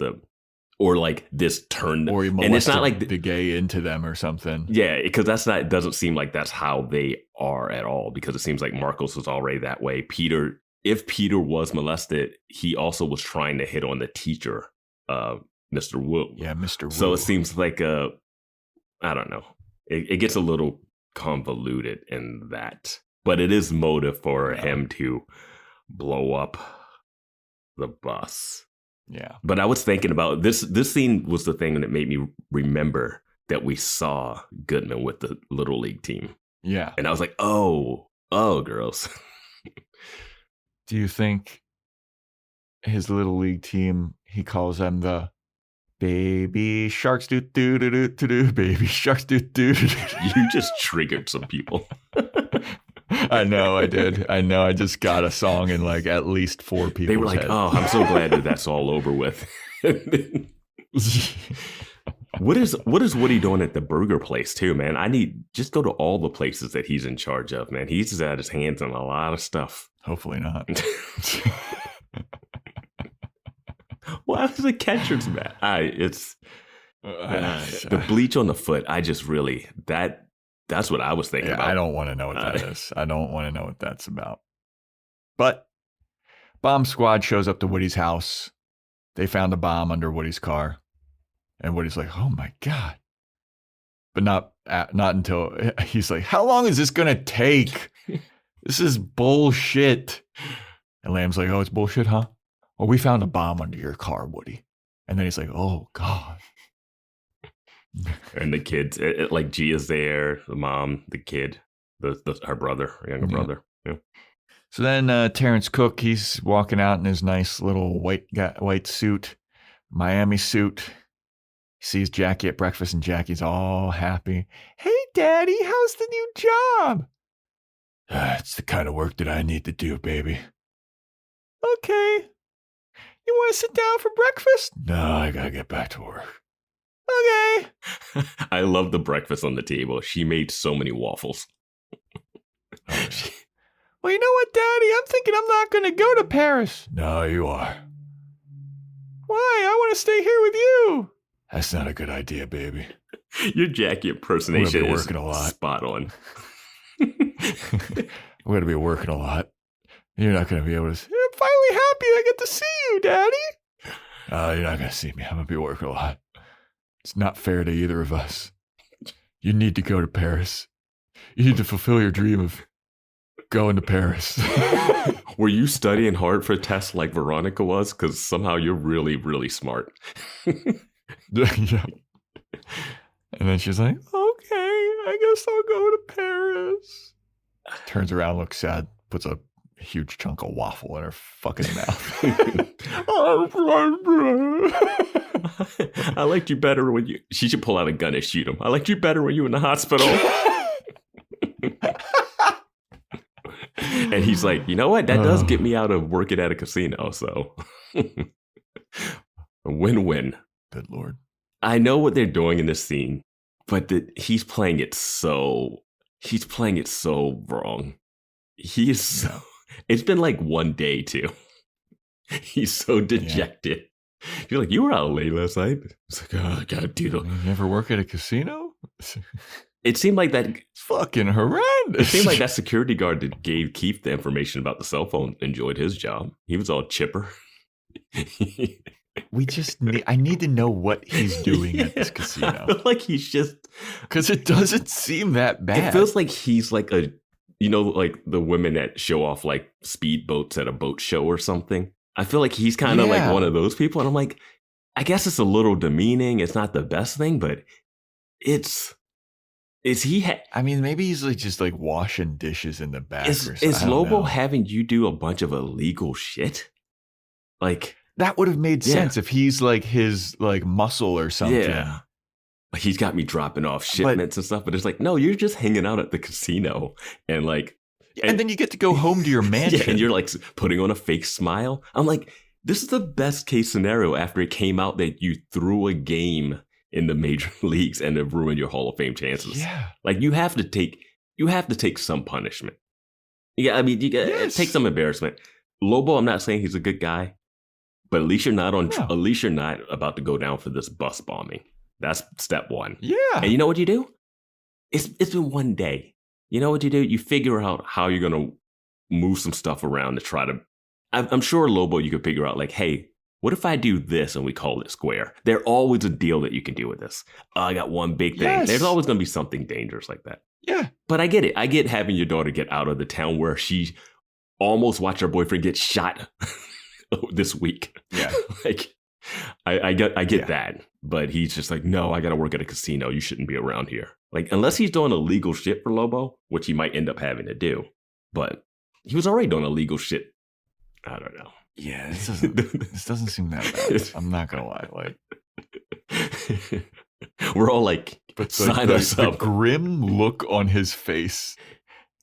or like this turn, or he and it's not like the gay into them or something. Yeah, because it doesn't seem like that's how they are at all. Because it seems like Marcos was already that way. If Peter was molested, he also was trying to hit on the teacher, Mr. Wu. Yeah, Mr. Wu. So it seems like I don't know. It gets a little convoluted in that, but it is motive for him to blow up the bus. Yeah. But I was thinking about this scene was the thing that made me remember that we saw Goodman with the Little League team. Yeah. And I was like, oh, girls. Do you think his Little League team, he calls them the baby sharks do do do do do do baby sharks do do do do. You just triggered some people. I know I did. I just got a song in like at least 4 people. They were like, "Oh, I'm so glad that's all over with." What is Woody doing at the burger place too, man? Just go to all the places that he's in charge of, man. He's just had his hands on a lot of stuff. Hopefully not. Why was the catcher's bat? The bleach on the foot. I just really that's what I was thinking about. I don't want to know what that is. I don't want to know what that's about. But bomb squad shows up to Woody's house. They found a bomb under Woody's car. And Woody's like, oh my God. But not until he's like, how long is this going to take? This is bullshit. And Lamb's like, oh, it's bullshit, huh? Well, we found a bomb under your car, Woody. And then he's like, oh God. And the kids, like Gia's there, the mom, the kid, her brother, her younger brother. Yeah. So then Terrence Cook, he's walking out in his nice little white suit, Miami suit. He sees Jackie at breakfast, and Jackie's all happy. Hey, Daddy, how's the new job? It's the kind of work that I need to do, baby. Okay. You want to sit down for breakfast? No, I gotta get back to work. Okay. I love the breakfast on the table. She made so many waffles. Well, you know what, Daddy? I'm thinking I'm not going to go to Paris. No, you are. Why? I want to stay here with you. That's not a good idea, baby. Your Jackie impersonation is working a lot. Spot on. We're going to be working a lot. You're not going to be able to. I'm finally happy I get to see you, Daddy. You're not going to see me. I'm going to be working a lot. It's not fair to either of us. You need to go to Paris. You need to fulfill your dream of going to Paris. Were you studying hard for tests like Veronica was? Because somehow you're really, really smart. Yeah. And then she's like, okay, I guess I'll go to Paris. Turns around, looks sad, puts a huge chunk of waffle in her fucking mouth. I liked you better when she should pull out a gun and shoot him. I liked you better when you were in the hospital. And he's like, you know what? That does get me out of working at a casino. So win-win. Good Lord. I know what they're doing in this scene, but he's playing it so wrong. He is so, it's been like one day too. He's so dejected. Yeah. You're like, you were out late last night. It's like, oh, I gotta do the. You ever work at a casino? It seemed like that. It's fucking horrendous. It seemed like that security guard that gave Keith the information about the cell phone enjoyed his job. He was all chipper. I need to know what he's doing at this casino. I feel like he's just. Because it doesn't seem that bad. It feels like he's like like the women that show off like speedboats at a boat show or something. I feel like he's kind of like one of those people. And I'm like, I guess it's a little demeaning. It's not the best thing, but is he? I mean, maybe he's like just like washing dishes in the back. Is Lobo having you do a bunch of illegal shit? Like that would have made sense if he's like his like muscle or something. Yeah. Like he's got me dropping off shipments and stuff, but it's like, no, you're just hanging out at the casino and like And then you get to go home to your mansion. Yeah, and you're like putting on a fake smile. I'm like, this is the best case scenario after it came out that you threw a game in the major leagues and it ruined your Hall of Fame chances. Yeah. Like you have to take some punishment. Yeah, I mean, you got take some embarrassment. Lobo, I'm not saying he's a good guy, but at least you're not at least you're not about to go down for this bus bombing. That's step one. Yeah. And you know what you do? It's been one day. You know what you do? You figure out how you're going to move some stuff around to try to... I'm sure, Lobo, you could figure out, like, hey, what if I do this and we call it square? There's always a deal that you can do with this. Oh, I got one big thing. Yes. There's always going to be something dangerous like that. Yeah. But I get it. I get having your daughter get out of the town where she almost watched her boyfriend get shot this week. Yeah. Like, I get that. But he's just like, no, I got to work at a casino. You shouldn't be around here. Like, unless he's doing illegal shit for Lobo, which he might end up having to do. But he was already doing illegal shit. I don't know. Yeah, this doesn't seem that bad. I'm not going to lie. Like, we're all like, sign us up. The grim look on his face.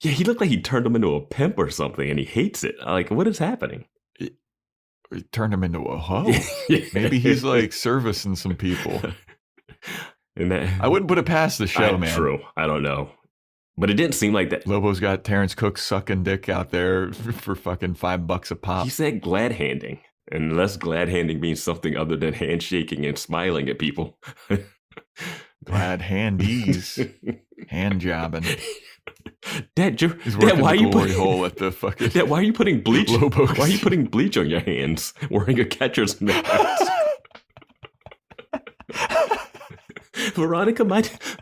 Yeah, he looked like he turned him into a pimp or something, and he hates it. Like, what is happening? He turned him into a hoe. Maybe he's like servicing some people. And I wouldn't put it past the show, man. True. I don't know. But it didn't seem like that. Lobo's got Terrence Cook sucking dick out there for fucking $5 a pop. He said glad handing. Unless glad handing means something other than handshaking and smiling at people. Glad handies. Hand jobbing. Dad, why are you putting hole at the fucking Dad, why are you putting bleach? Lobo why are you putting bleach on your hands wearing a catcher's mask? Veronica, my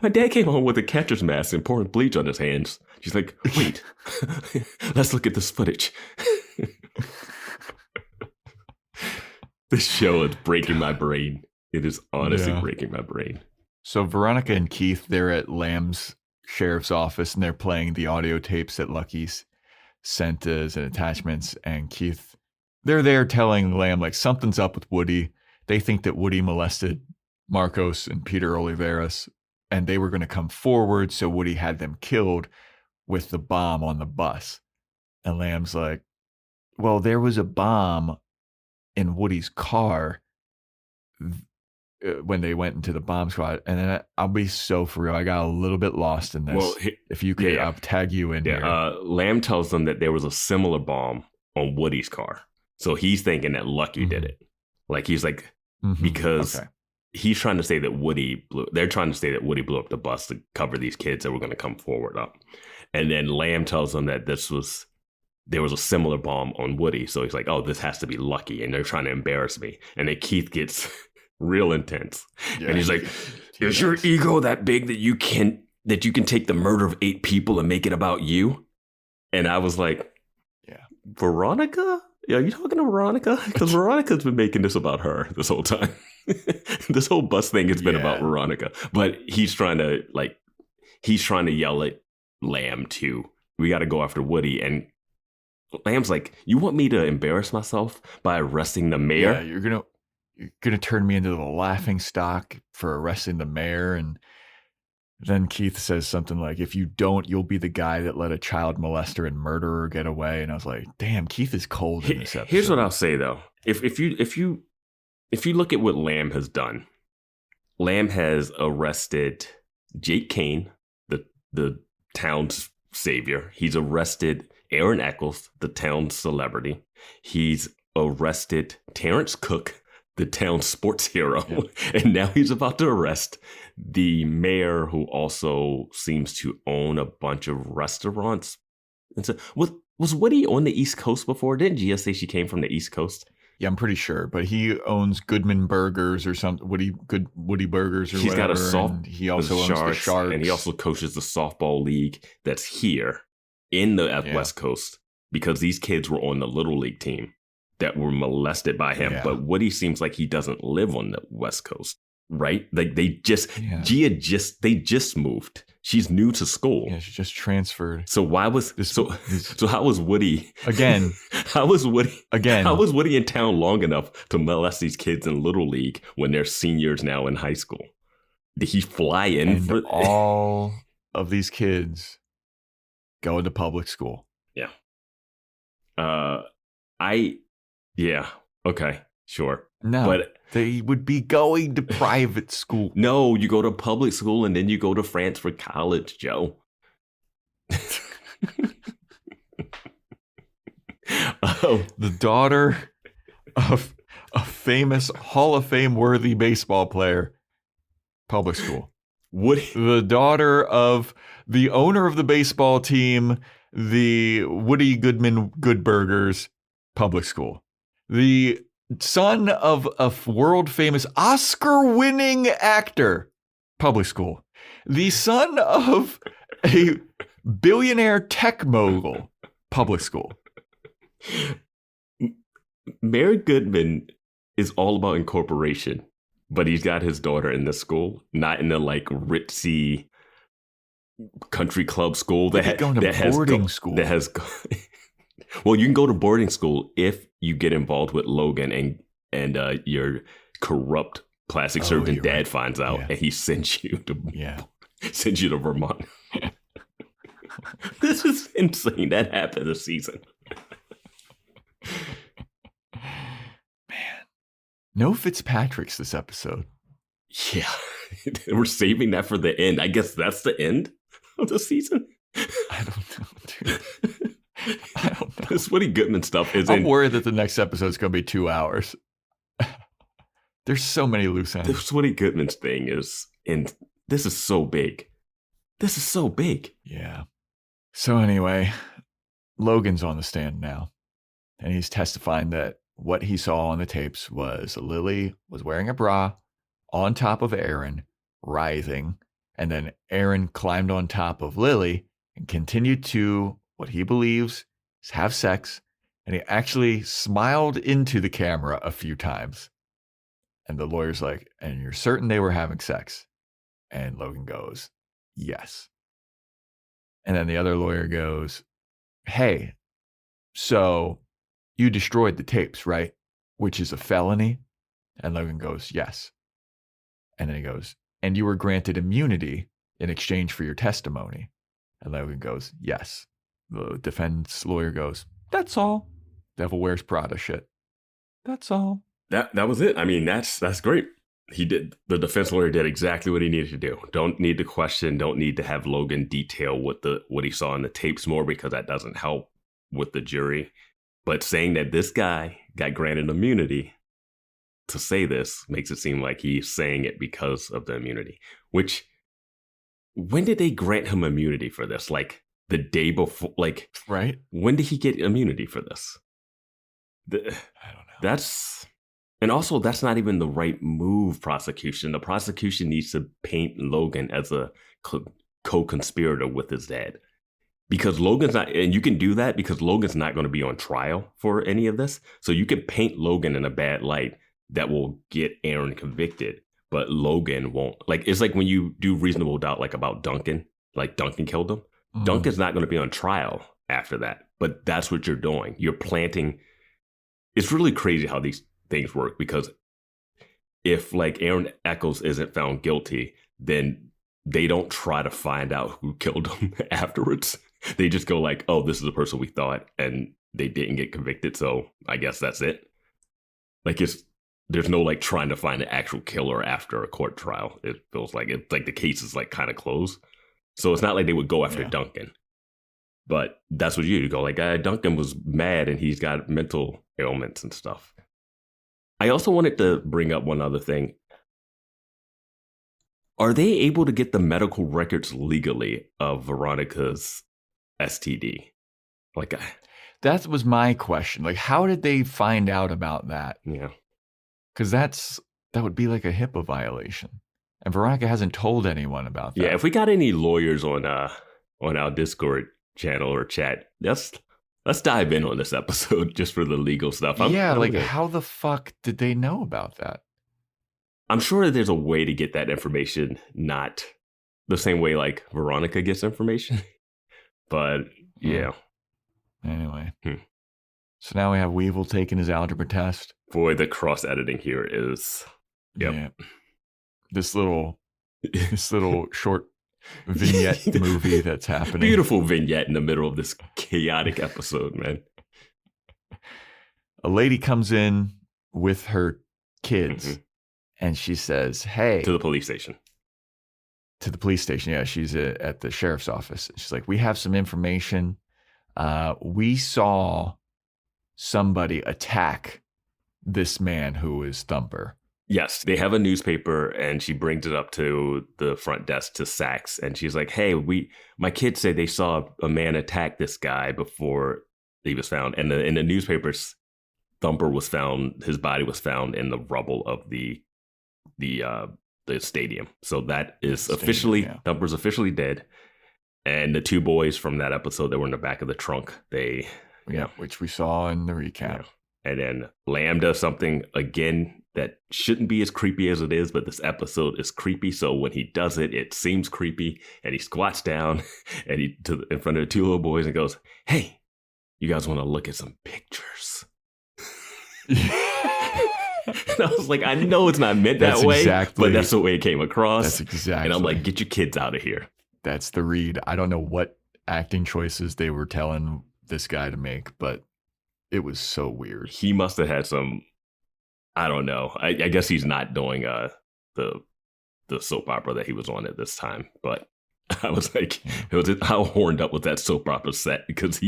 dad came home with a catcher's mask and pouring bleach on his hands. She's like, wait, let's look at this footage. This show is breaking my brain. It is honestly breaking my brain. So Veronica and Keith, they're at Lamb's sheriff's office and they're playing the audio tapes that Lucky's sent as and attachments. And Keith, they're there telling Lamb like something's up with Woody. They think that Woody molested Marcos and Peter Oliveras, and they were going to come forward, so Woody had them killed with the bomb on the bus. And Lamb's like, well, there was a bomb in Woody's car when they went into the bomb squad. And then I'll be so for real, I got a little bit lost in this. Well, if you could, I'll tag you in here. Lamb tells them that there was a similar bomb on Woody's car. So he's thinking that Lucky did it. Like, he's like, because... Okay. He's trying to say that they're trying to say that Woody blew up the bus to cover these kids that were going to come forward up. And then Lamb tells them that there was a similar bomb on Woody. So he's like, oh, this has to be Lucky. And they're trying to embarrass me. And then Keith gets real intense. Yeah. And he's like, is your ego that big that you can take the murder of 8 people and make it about you? And I was like, Veronica? Are you talking to Veronica? Because Veronica's been making this about her this whole time. This whole bus thing has been about Veronica. But he's trying to yell at Lamb too. We got to go after Woody. And Lamb's like, you want me to embarrass myself by arresting the mayor? Yeah, you're gonna turn me into the laughing stock for arresting the mayor. And then Keith says something like, if you don't, you'll be the guy that let a child molester and murderer get away. And I was like, damn, Keith is cold in this episode. Here's what I'll say though. If you look at what Lamb has done, Lamb has arrested Jake Kane, the town's savior. He's arrested Aaron Echolls, the town's celebrity. He's arrested Terrence Cook, the town's sports hero. Yeah. And now he's about to arrest the mayor, who also seems to own a bunch of restaurants. And so, was Woody on the East Coast before? Didn't Gia say she came from the East Coast? Yeah, I'm pretty sure. But he owns Goodman Burgers or something. Woody Burgers or He's whatever. He's got he also owns the Sharks. And he also coaches the softball league that's here in the West Coast, because these kids were on the Little League team that were molested by him. Yeah. But Woody seems like he doesn't live on the West Coast, right? Like Gia just moved. She's new to school. Yeah, she just transferred. So why was so how was Woody again? How was Woody in town long enough to molest these kids in Little League when they're seniors now in high school? Did he fly in? And all of these kids go to public school. Yeah. Okay, sure. No, but they would be going to private school. No, you go to public school and then you go to France for college, Joe. The daughter of a famous Hall of Fame worthy baseball player, public school. The daughter of the owner of the baseball team, the Woody Goodman Good Burgers, public school. The son of a world famous Oscar-winning actor, public school. The son of a billionaire tech mogul, public school. Mary Goodman is all about incorporation, but he's got his daughter in the school, not in the like ritzy country club school that has boarding school. That has well, you can go to boarding school if you get involved with Logan and your corrupt plastic surgeon dad finds out and he sends you to Vermont. This is insane. That happened this season. Man, no Fitzpatrick's this episode. Yeah, we're saving that for the end. I guess that's the end of the season. I don't know, dude. I don't know. This Woody Goodman stuff is. I'm worried that the next episode's going to be 2 hours. There's so many loose ends. This Woody Goodman's thing is, and this is so big. This is so big. Yeah. So anyway, Logan's on the stand now, and he's testifying that what he saw on the tapes was Lily was wearing a bra on top of Aaron, writhing, and then Aaron climbed on top of Lily and continued to what he believes is have sex, and he actually smiled into the camera a few times. And the lawyer's like, and you're certain they were having sex? And Logan goes, yes. And then the other lawyer goes, hey, so you destroyed the tapes, right? Which is a felony? And Logan goes, yes. And then he goes, and you were granted immunity in exchange for your testimony? And Logan goes, yes. The defense lawyer goes, that's all. Devil Wears Prada shit. That's all. That was it. I mean, that's great. The defense lawyer did exactly what he needed to do. Don't need to question, don't need to have Logan detail what he saw in the tapes more, because that doesn't help with the jury. But saying that this guy got granted immunity to say this makes it seem like he's saying it because of the immunity. Which, when did they grant him immunity for this? Like the day before? Like, right? When did he get immunity for this? I don't know. And also, that's not even the right move, prosecution. The prosecution needs to paint Logan as a co-conspirator with his dad. Because Logan's not, and you can do that because Logan's not going to be on trial for any of this. So you can paint Logan in a bad light that will get Aaron convicted, but Logan won't. Like, it's like when you do reasonable doubt, like about Duncan, like Duncan killed him. Mm-hmm. Duncan's not going to be on trial after that, but that's what you're doing. You're planting. It's really crazy how these things work, because if like Aaron Echolls isn't found guilty, then they don't try to find out who killed him afterwards. They just go like, oh, this is the person we thought, and they didn't get convicted, so I guess that's it. Like, there's no like trying to find an actual killer after a court trial. It feels like it's like the case is like kind of closed. So it's not like they would go after Duncan. But that's what you go like, Duncan was mad and he's got mental ailments and stuff. I also wanted to bring up one other thing. Are they able to get the medical records legally of Veronica's STD? Like, that was my question. Like, how did they find out about that? Yeah. Because that would be like a HIPAA violation. And Veronica hasn't told anyone about that. Yeah, if we got any lawyers on our Discord channel or chat, let's dive in on this episode just for the legal stuff. How the fuck did they know about that? I'm sure that there's a way to get that information, not the same way like Veronica gets information. But yeah. Anyway. So now we have Weevil taking his algebra test. Boy, the cross editing here is This little short vignette movie that's happening. Beautiful vignette in the middle of this chaotic episode, man. A lady comes in with her kids and she says, hey. To the police station. To the police station, yeah. She's at the sheriff's office. She's like, we have some information. We saw somebody attack this man who is Thumper. Yes, they have a newspaper, and she brings it up to the front desk to Sax, and she's like, hey, my kids say they saw a man attack this guy before he was found. And in the newspapers, Thumper was found, his body was found in the rubble of the stadium. So that is officially, Thumper's officially dead. And the two boys from that episode that were in the back of the trunk, which we saw in the recap. And then Lamb does something again that shouldn't be as creepy as it is, but this episode is creepy. So when he does it, it seems creepy. And he squats down and in front of the two little boys and goes, hey, you guys want to look at some pictures? And I was like, I know it's not meant that way, but that's the way it came across. That's exactly. And I'm like, get your kids out of here. That's the read. I don't know what acting choices they were telling this guy to make, but it was so weird. He must have had some, I don't know. I guess he's not doing the soap opera that he was on at this time. But I was like, how horned up was that soap opera set? Because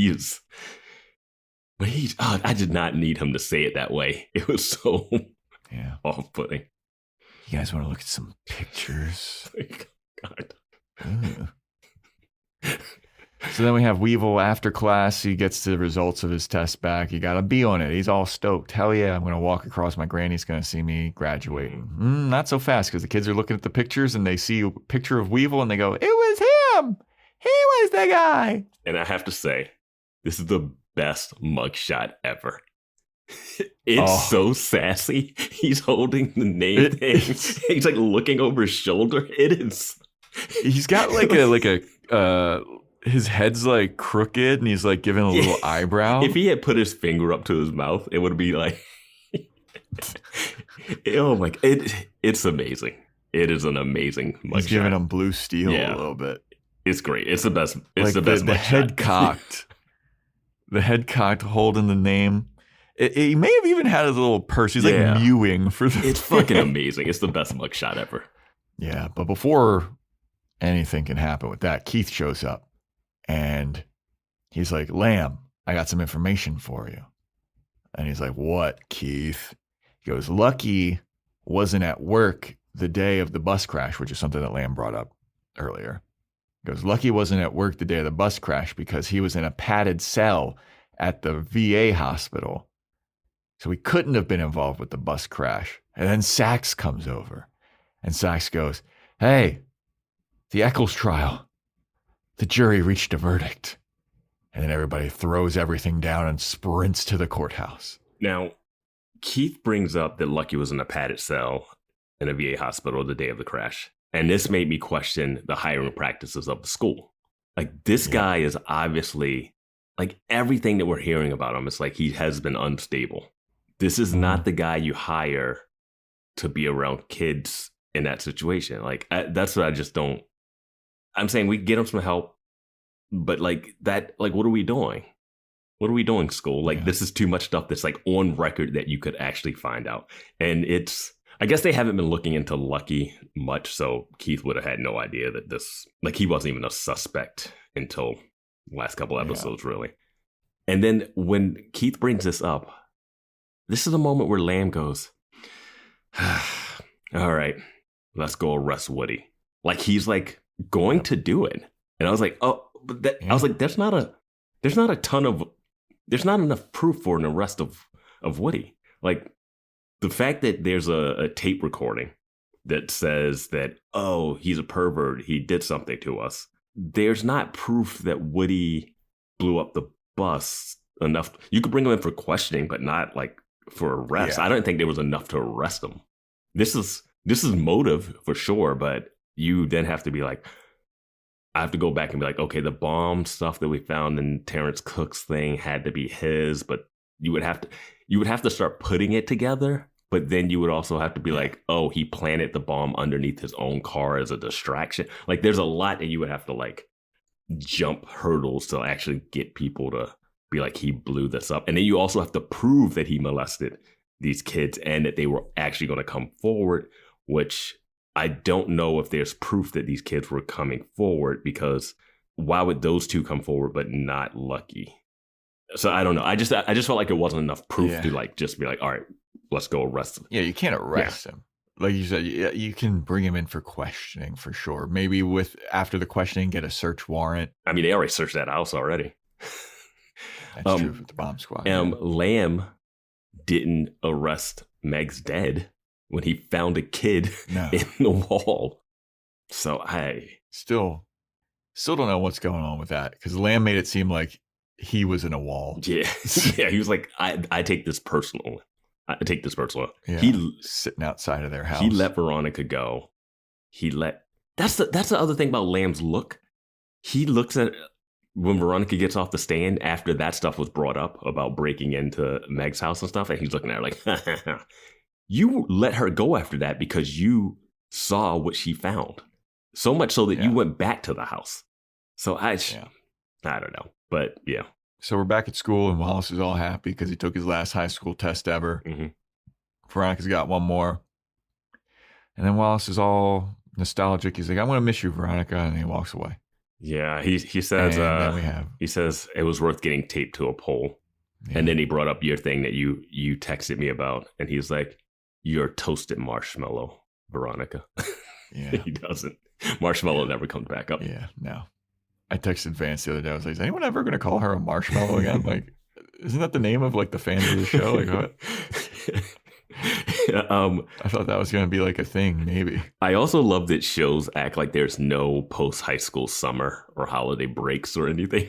I did not need him to say it that way. It was so off-putting. You guys want to look at some pictures? God. So then we have Weevil after class. He gets the results of his test back. He got a B on it. He's all stoked. Hell yeah, I'm going to walk across. My granny's going to see me graduating. Not so fast, because the kids are looking at the pictures and they see a picture of Weevil and they go, it was him. He was the guy. And I have to say, this is the best mugshot ever. It's so sassy. He's holding the name thing. He's like looking over his shoulder. It is. He's got his head's like crooked and he's like giving a little eyebrow. If he had put his finger up to his mouth, it would be like, oh my, it's amazing. It is an amazing mugshot. He's giving him blue steel a little bit. It's great. It's the best. It's the best. The head cocked. The head cocked, holding the name. He may have even had his little purse. He's like mewing for the. It's fucking amazing. It's the best mugshot ever. Yeah, but before anything can happen with that, Keith shows up. And he's like, Lamb, I got some information for you. And he's like, what, Keith? He goes, Lucky wasn't at work the day of the bus crash, which is something that Lamb brought up earlier. He goes, Lucky wasn't at work the day of the bus crash because he was in a padded cell at the VA hospital. So he couldn't have been involved with the bus crash. And then Sax comes over. And Sax goes, hey, the Eccles trial. The jury reached a verdict. And then everybody throws everything down and sprints to the courthouse. Now, Keith brings up that Lucky was in a padded cell in a VA hospital the day of the crash. And this made me question the hiring practices of the school. Like, this guy is obviously, like, everything that we're hearing about him, it's like he has been unstable. This is not the guy you hire to be around kids in that situation. Like, that's what I just don't. I'm saying we get him some help, but what are we doing? What are we doing, school? Like, this is too much stuff that's like on record that you could actually find out. And I guess they haven't been looking into Lucky much. So Keith would have had no idea that he wasn't even a suspect until the last couple episodes, really. And then when Keith brings this up, this is a moment where Lamb goes, all right, let's go arrest Woody. Like, he's like, going to do it. And I was like, I was like, there's not enough proof for an arrest of Woody. Like, the fact that there's a tape recording that says that, oh, he's a pervert, he did something to us. There's not proof that Woody blew up the bus enough. You could bring him in for questioning, but not like for arrest. I don't think there was enough to arrest him. This is motive for sure, but you then have to be like, I have to go back and be like, okay, the bomb stuff that we found in Terrence Cook's thing had to be his, but you would have to start putting it together. But then you would also have to be like, oh, he planted the bomb underneath his own car as a distraction. Like, there's a lot that you would have to like jump hurdles to actually get people to be like, he blew this up. And then you also have to prove that he molested these kids and that they were actually going to come forward, which I don't know if there's proof that these kids were coming forward, because why would those two come forward but not Lucky? So I don't know. I just felt like it wasn't enough proof to like just be like, all right, let's go arrest him. Yeah, you can't arrest him. Like you said, you can bring him in for questioning for sure. Maybe after the questioning, get a search warrant. I mean, they already searched that house already. That's true with the bomb squad. Lamb didn't arrest Meg's dad when he found a kid in the wall. So I still don't know what's going on with that, because Lamb made it seem like he was in a wall. Yeah, he was like, I take this personal. I take this personal. Yeah. He sitting outside of their house. He let Veronica go. That's the other thing about Lamb's look. He looks at when Veronica gets off the stand after that stuff was brought up about breaking into Meg's house and stuff, and he's looking at her like, you let her go after that because you saw what she found. So much so that you went back to the house. So I don't know. But yeah. So we're back at school and Wallace is all happy because he took his last high school test ever. Mm-hmm. Veronica's got one more. And then Wallace is all nostalgic. He's like, I'm going to miss you, Veronica. And he walks away. Yeah. He says, he says it was worth getting taped to a pole. Yeah. And then he brought up your thing that you texted me about. And he's like, you're toasted marshmallow, Veronica. Yeah. He doesn't. Marshmallow never comes back up. Yeah, no. I texted Vance the other day. I was like, is anyone ever going to call her a marshmallow again? Like, isn't that the name of like the fans of the show? Like, what? I thought that was going to be like a thing, maybe. I also love that shows act like there's no post-high school summer or holiday breaks or anything.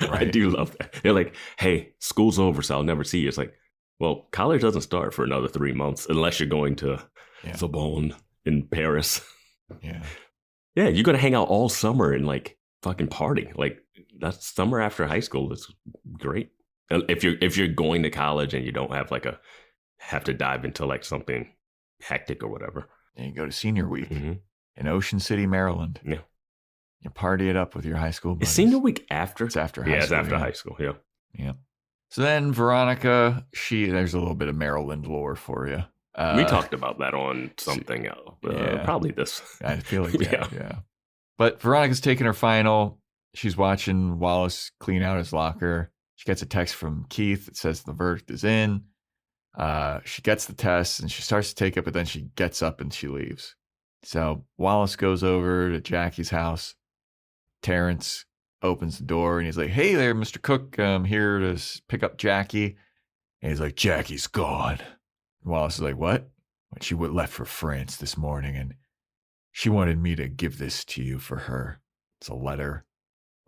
Right. I do love that. They're like, hey, school's over, so I'll never see you. It's like, well, college doesn't start for another 3 months unless you're going to Sorbonne in Paris. Yeah. Yeah, you're going to hang out all summer and like fucking party. Like, that's summer after high school. It's great. If you're going to college and you don't have to dive into like something hectic or whatever. And you go to senior week in Ocean City, Maryland. Yeah. You party it up with your high school buddies. Is senior week after? It's after high school. Yeah, it's after high school. Yeah. Yeah. So then Veronica, there's a little bit of Maryland lore for you. We talked about that on something else. Probably this. I feel like yeah. But Veronica's taking her final. She's watching Wallace clean out his locker. She gets a text from Keith that says the verdict is in. She gets the test and she starts to take it, but then she gets up and she leaves. So Wallace goes over to Jackie's house. Terrence opens the door and he's like, hey there, Mr. Cook. I'm here to pick up Jackie. And he's like, Jackie's gone. And Wallace is like, what? Well, she left for France this morning and she wanted me to give this to you for her. It's a letter.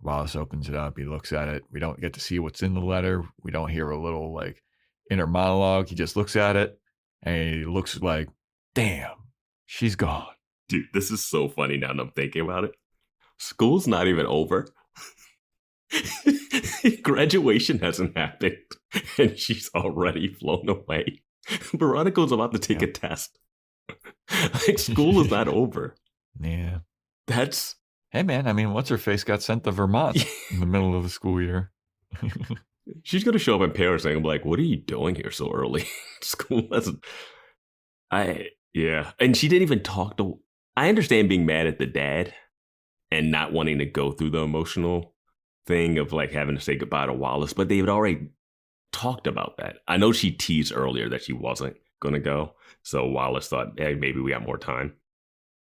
Wallace opens it up. He looks at it. We don't get to see what's in the letter. We don't hear a little like inner monologue. He just looks at it and he looks like, damn, she's gone. Dude, this is so funny now that I'm thinking about it. School's not even over. Graduation hasn't happened and she's already flown away. Veronica's about to take a test. Like, school is not over. Yeah. Hey, man, I mean, what's-her-face got sent to Vermont in the middle of the school year. She's going to show up in Paris and I'm like, what are you doing here so early? School hasn't... Yeah. And she didn't even talk to... I understand being mad at the dad and not wanting to go through the emotional thing of like having to say goodbye to Wallace, but they had already talked about that. I know she teased earlier that she wasn't going to go. So Wallace thought, hey, maybe we got more time.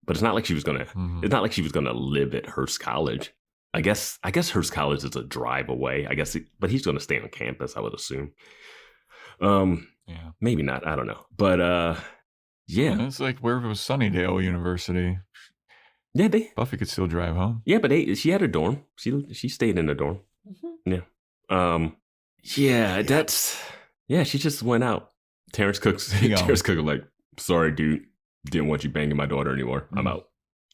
But it's not like she was going to, it's not like she was going to live at Hearst College. I guess Hearst College is a drive away. But he's going to stay on campus, I would assume. Maybe not. I don't know. But yeah. It's like where was Sunnydale University. Yeah, Buffy could still drive home. Yeah, but she had a dorm. She stayed in a dorm. Yeah. She just went out. Terrence Cook's was like, sorry, dude. Didn't want you banging my daughter anymore. I'm out.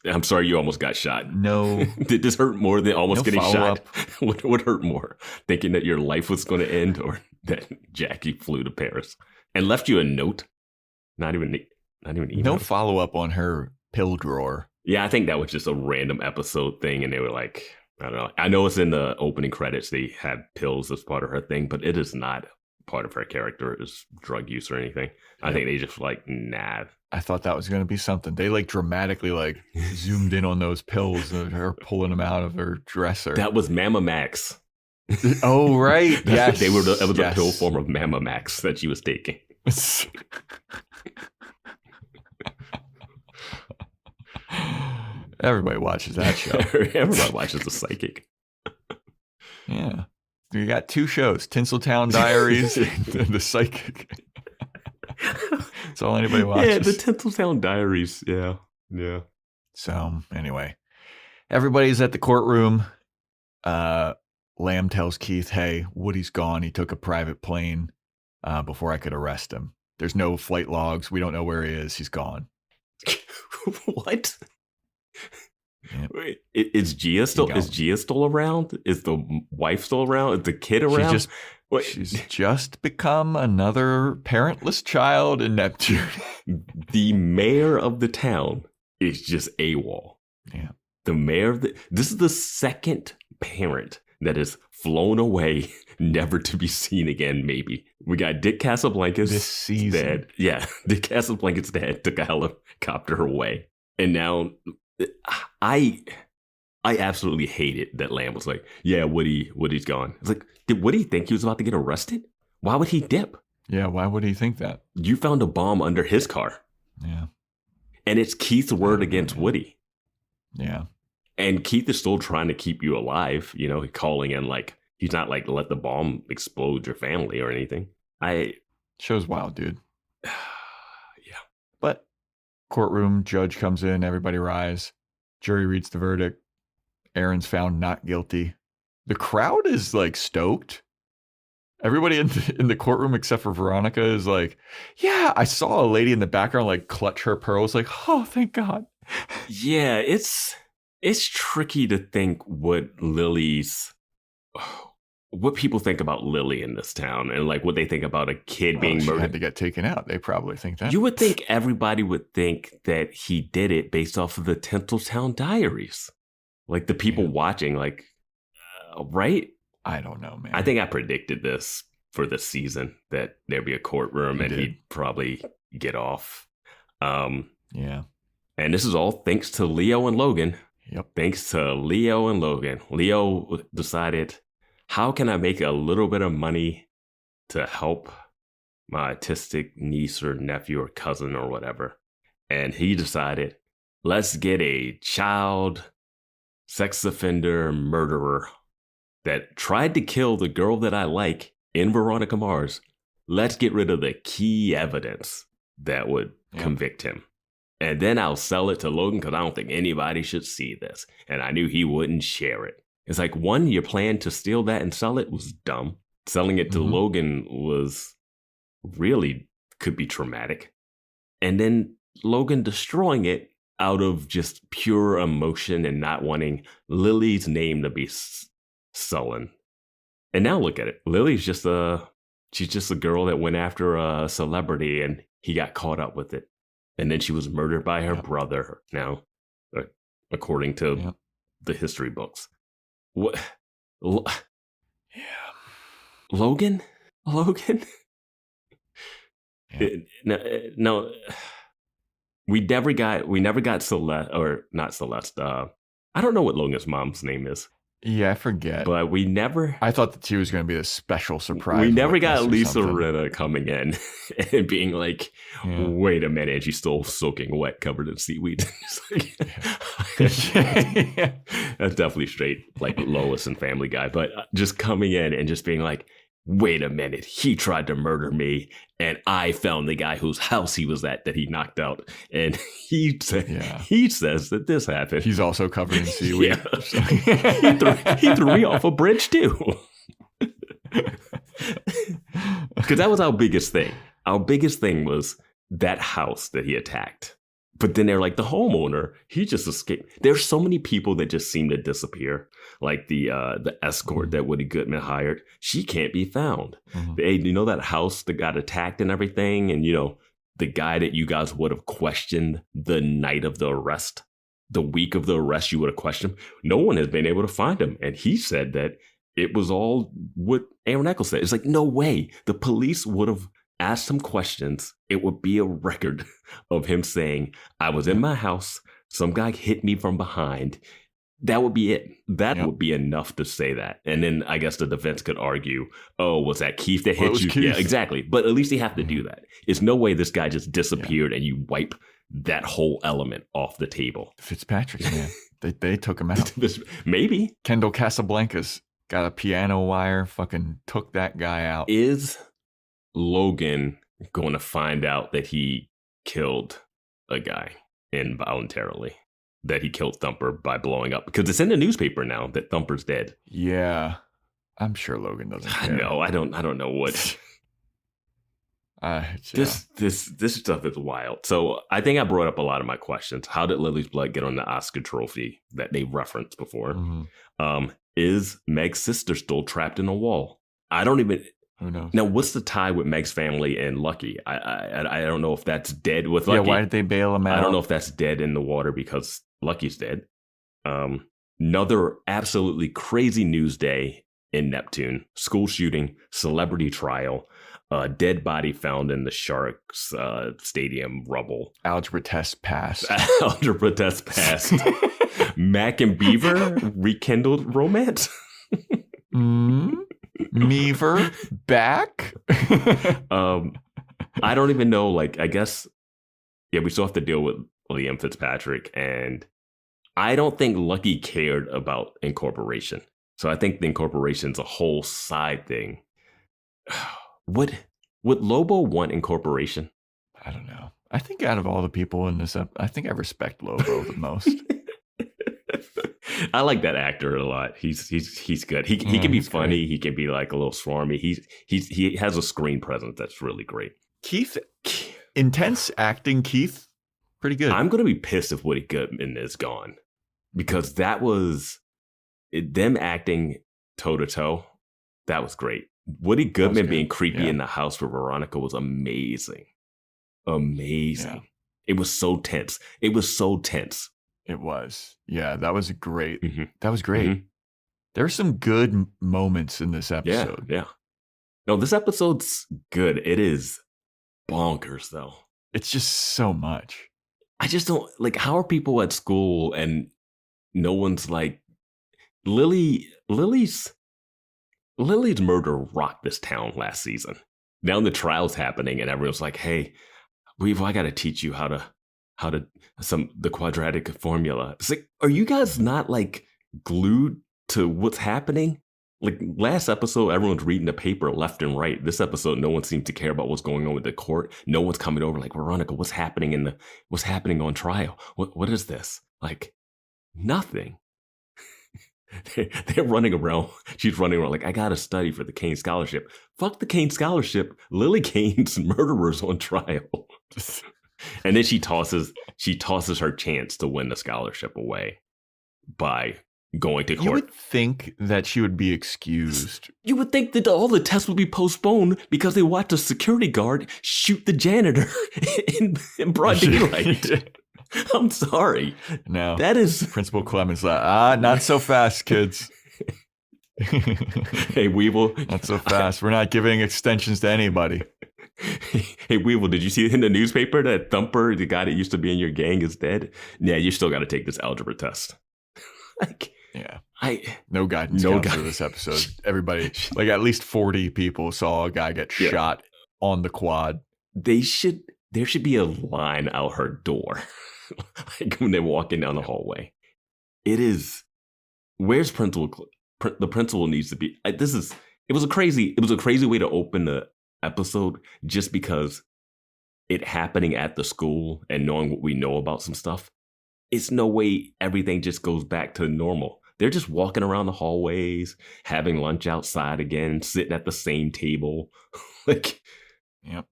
I'm sorry you almost got shot. No. Did this hurt more than almost getting shot? What hurt more? Thinking that your life was going to end or that Jackie flew to Paris and left you a note? Not even emails. No follow up on her pill drawer. Yeah, I think that was just a random episode thing, and they were like, I don't know. I know it's in the opening credits. They had pills as part of her thing, but it is not part of her character is drug use or anything. I think they just like, nah. I thought that was going to be something. They like dramatically like zoomed in on those pills and her pulling them out of her dresser. That was Mama Max. Oh, right. Yes. That was a pill form of Mama Max that she was taking. Everybody watches that show. Everybody watches The Psychic. Yeah. You got 2 shows, Tinseltown Diaries and The Psychic. That's all anybody watches. Yeah, the Tinseltown Diaries. Yeah. Yeah. So, anyway. Everybody's at the courtroom. Lamb tells Keith, hey, Woody's gone. He took a private plane before I could arrest him. There's no flight logs. We don't know where he is. He's gone. What? Yep. Wait, is Gia still around? Is the wife still around? Is the kid around? She's just become another parentless child in Neptune. The mayor of the town is just AWOL. Yeah. The mayor this is the second parent that is flown away, never to be seen again, maybe. We got Dick Casablancas. This season. Dad. Yeah, Dick Casablancas' dad took a helicopter away. And now I absolutely hated that Lamb was like, yeah, Woody's gone. It's like, did Woody think he was about to get arrested? Why would he dip? Yeah, why would he think that? You found a bomb under his car. Yeah. And it's Keith's word against Woody. Yeah. And Keith is still trying to keep you alive, you know, calling in like, he's not like, let the bomb explode your family or anything. Show's wild, dude. Yeah. But courtroom, judge comes in, everybody rise. Jury reads the verdict. Aaron's found not guilty. The crowd is like stoked. Everybody in the courtroom except for Veronica is like, yeah, I saw a lady in the background like clutch her pearls like, oh, thank God. Yeah, it's tricky to think what people think about Lily in this town and like what they think about a kid being murdered. She had to get taken out. They probably think that. You would think everybody would think that he did it based off of the Tinseltown Diaries. Like the people watching, like, right? I don't know, man. I think I predicted this for the season, that there'd be a courtroom and he'd probably get off. Yeah. And this is all thanks to Leo and Logan. Yep. Thanks to Leo and Logan. Leo decided, how can I make a little bit of money to help my autistic niece or nephew or cousin or whatever? And he decided, let's get a child sex offender murderer that tried to kill the girl that I like in Veronica Mars. Let's get rid of the key evidence that would convict him. And then I'll sell it to Logan because I don't think anybody should see this. And I knew he wouldn't share it. It's like, one, your plan to steal that and sell it was dumb. Selling it to Logan was really could be traumatic. And then Logan destroying it out of just pure emotion and not wanting Lily's name to be sullen. And now look at it. Lily's just she's just a girl that went after a celebrity and he got caught up with it. And then she was murdered by her brother now, according to the history books. What? Logan? No. We never got Celeste, or not Celeste. I don't know what Logan's mom's name is. Yeah, I forget. But we never... I thought that she was going to be a special surprise. We never got Lisa Rinna coming in and being like, wait a minute, and she's still soaking wet, covered in seaweed. That's definitely straight, like Lois and Family Guy. But just coming in and just being like, wait a minute, he tried to murder me, and I found the guy whose house he was at that he knocked out. And he says that this happened. He's also covered in seaweed. He threw me off a bridge too. Because that was our biggest thing. Our biggest thing was that house that he attacked. But then they're like, the homeowner, he just escaped. There's so many people that just seem to disappear. Like the escort that Woody Goodman hired. She can't be found. You know that house that got attacked and everything? And, you know, the guy that you guys would have questioned the night of the arrest, the week of the arrest, you would have questioned him. No one has been able to find him. And he said that it was all what Aaron Echolls said. It's like, no way. The police would have asked him questions. It would be a record of him saying, I was in my house. Some guy hit me from behind. That would be it. That would be enough to say that. And then I guess the defense could argue, oh, was that Keith that hit you? Keith. Yeah, exactly. But at least they have to do that. It's no way this guy just disappeared and you wipe that whole element off the table. Fitzpatrick's, man. They took him out. Maybe. Kendall Casablancas got a piano wire, fucking took that guy out. Is Logan going to find out that he killed a guy involuntarily? That he killed Thumper by blowing up? Because it's in the newspaper now that Thumper's dead. Yeah. I'm sure Logan doesn't care. No, I don't know what. This stuff is wild. So I think I brought up a lot of my questions. How did Lily's blood get on the Oscar trophy that they referenced before? Mm-hmm. Is Meg's sister still trapped in a wall? I don't even. Who knows? Now, what's the tie with Meg's family and Lucky? I don't know if that's dead with Lucky. Yeah, why did they bail him out? I don't know if that's dead in the water because Lucky's dead. Another absolutely crazy news day in Neptune. School shooting, celebrity trial, dead body found in the Sharks stadium rubble. Algebra test passed. Algebra test passed. Mac and Beaver rekindled romance. Beaver back. I don't even know. Like, I guess, yeah, we still have to deal with Liam Fitzpatrick, and I don't think Lucky cared about incorporation. So I think the incorporation's a whole side thing. Would Lobo want incorporation? I don't know. I think out of all the people in this, I think I respect Lobo the most. I like that actor a lot. He's good. He can be funny. Great. He can be like a little swarmy. He has a screen presence that's really great. Keith, intense acting. Keith, pretty good. I'm gonna be pissed if Woody Goodman is gone, because that was them acting toe to toe. That was great. Woody Goodman being creepy in the house with Veronica was amazing. Amazing. Yeah. It was so tense. It was. Yeah, that was great. Mm-hmm. That was great. Mm-hmm. There were some good moments in this episode. Yeah. No, this episode's good. It is bonkers, though. It's just so much. I just don't, like, how are people at school and no one's like, Lily's murder rocked this town last season. Now the trial's happening and everyone's like, hey, Weevil, I got to teach you how to the quadratic formula. It's like, are you guys not like glued to what's happening? Like last episode, everyone's reading the paper left and right. This episode, no one seems to care about what's going on with the court. No one's coming over like, Veronica, what's happening on trial? What is this? Like nothing. They're running around. She's running around like, I got to study for the Kane Scholarship. Fuck the Kane Scholarship. Lily Kane's murderers on trial. And then she tosses her chance to win the scholarship away by going to court. You would think that she would be excused. You would think that all the tests would be postponed because they watched a security guard shoot the janitor in broad daylight. I'm sorry. No. That is... Principal Clemens, not so fast, kids. Hey, Weevil. Not so fast. We're not giving extensions to anybody. Hey, Weevil, did you see in the newspaper that Thumper, the guy that used to be in your gang, is dead? Yeah, you still got to take this algebra test. No guidance for this episode. Everybody, like at least 40 people saw a guy get shot on the quad. There should be a line out her door, like when they're walking down the hallway. It is. Where's principal? The principal needs to be. It was a crazy way to open the episode, just because it happening at the school and knowing what we know about some stuff. It's no way everything just goes back to normal. They're just walking around the hallways, having lunch outside again, sitting at the same table. Like, yep.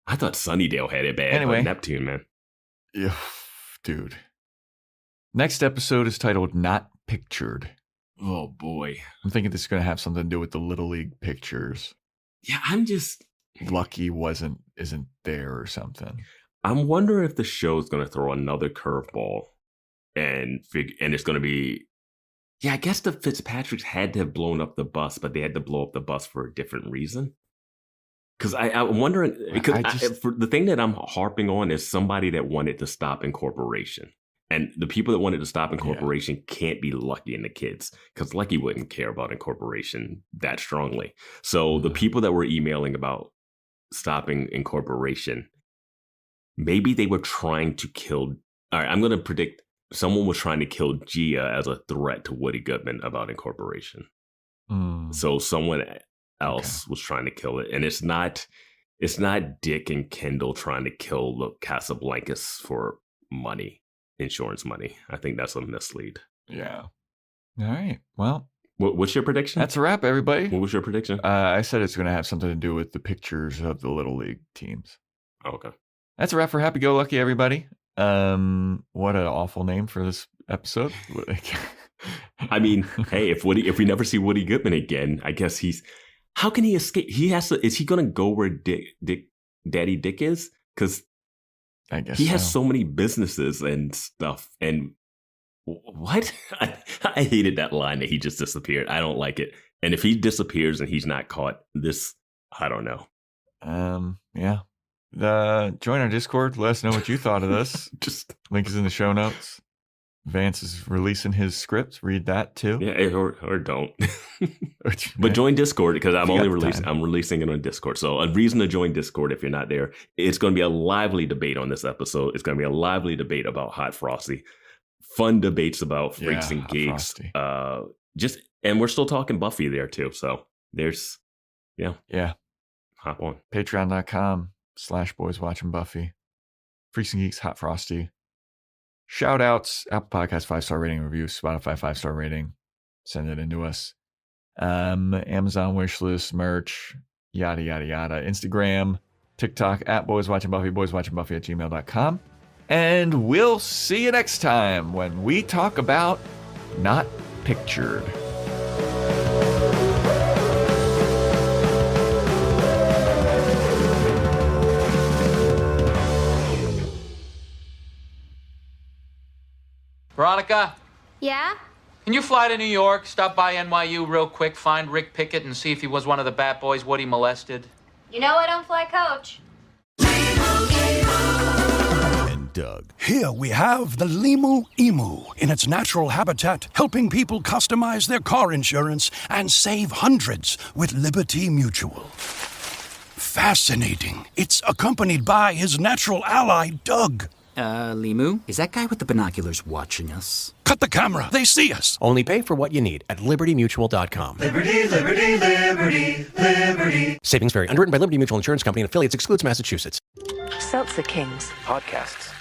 I thought Sunnydale had it bad. Anyway, Neptune, man. Yeah, dude. Next episode is titled Not Pictured. Oh boy. I'm thinking this is going to have something to do with the Little League pictures. Yeah, I'm just Lucky isn't there or something. I'm wondering if the show's going to throw another curveball and it's going to be, I guess the Fitzpatricks had to have blown up the bus, but they had to blow up the bus for a different reason. Because I'm wondering, for the thing that I'm harping on is somebody that wanted to stop incorporation. And the people that wanted to stop incorporation can't be Lucky and the kids, because Lucky wouldn't care about incorporation that strongly. So the people that were emailing about stopping incorporation, maybe they were trying to kill. All right, I'm going to predict someone was trying to kill Gia as a threat to Woody Goodman about incorporation. So someone else was trying to kill it, and it's not Dick and Kendall trying to kill the Casablancas for money. Insurance money. I think that's a mislead. Yeah. All right. Well, what's your prediction? That's a wrap, everybody. What was your prediction? I said it's going to have something to do with the pictures of the Little League teams. Okay. That's a wrap for Happy Go Lucky, everybody. What an awful name for this episode. I mean, hey, if we never see Woody Goodman again, I guess how can he escape? Is he going to go where Daddy Dick is? Because I guess he has so many businesses and stuff. And what? I hated that line that he just disappeared. I don't like it. And if he disappears and he's not caught, I don't know. Yeah. Join our Discord. Let us know what you thought of this. Just link is in the show notes. Vance is releasing his script. Read that too. Yeah, or don't. But join Discord, because I'm releasing it on Discord. So a reason to join Discord if you're not there. It's going to be a lively debate on this episode. It's going to be a lively debate about Hot Frosty. Fun debates about freaks and geeks. And we're still talking Buffy there too. So there's hop on. Patreon.com/boyswatchingbuffy. Freaks and Geeks, Hot Frosty. Shout outs, Apple Podcast 5-star rating review, Spotify 5-star rating. Send it into us. Amazon wishlist, merch, yada, yada, yada. Instagram, TikTok, @boyswatchingbuffy, boyswatchingbuffy@gmail.com. And we'll see you next time when we talk about Not Pictured. Veronica? Yeah? Can you fly to New York, stop by NYU real quick, find Rick Pickett, and see if he was one of the bat boys Woody molested? You know I don't fly coach. And Doug. Here we have the Limu Emu in its natural habitat, helping people customize their car insurance and save hundreds with Liberty Mutual. Fascinating. It's accompanied by his natural ally, Doug. Limu? Is that guy with the binoculars watching us? Cut the camera. They see us. Only pay for what you need at libertymutual.com. Liberty, liberty, liberty, liberty. Savings vary. Underwritten by Liberty Mutual Insurance Company and affiliates. Excludes Massachusetts. Seltzer Kings. Podcasts.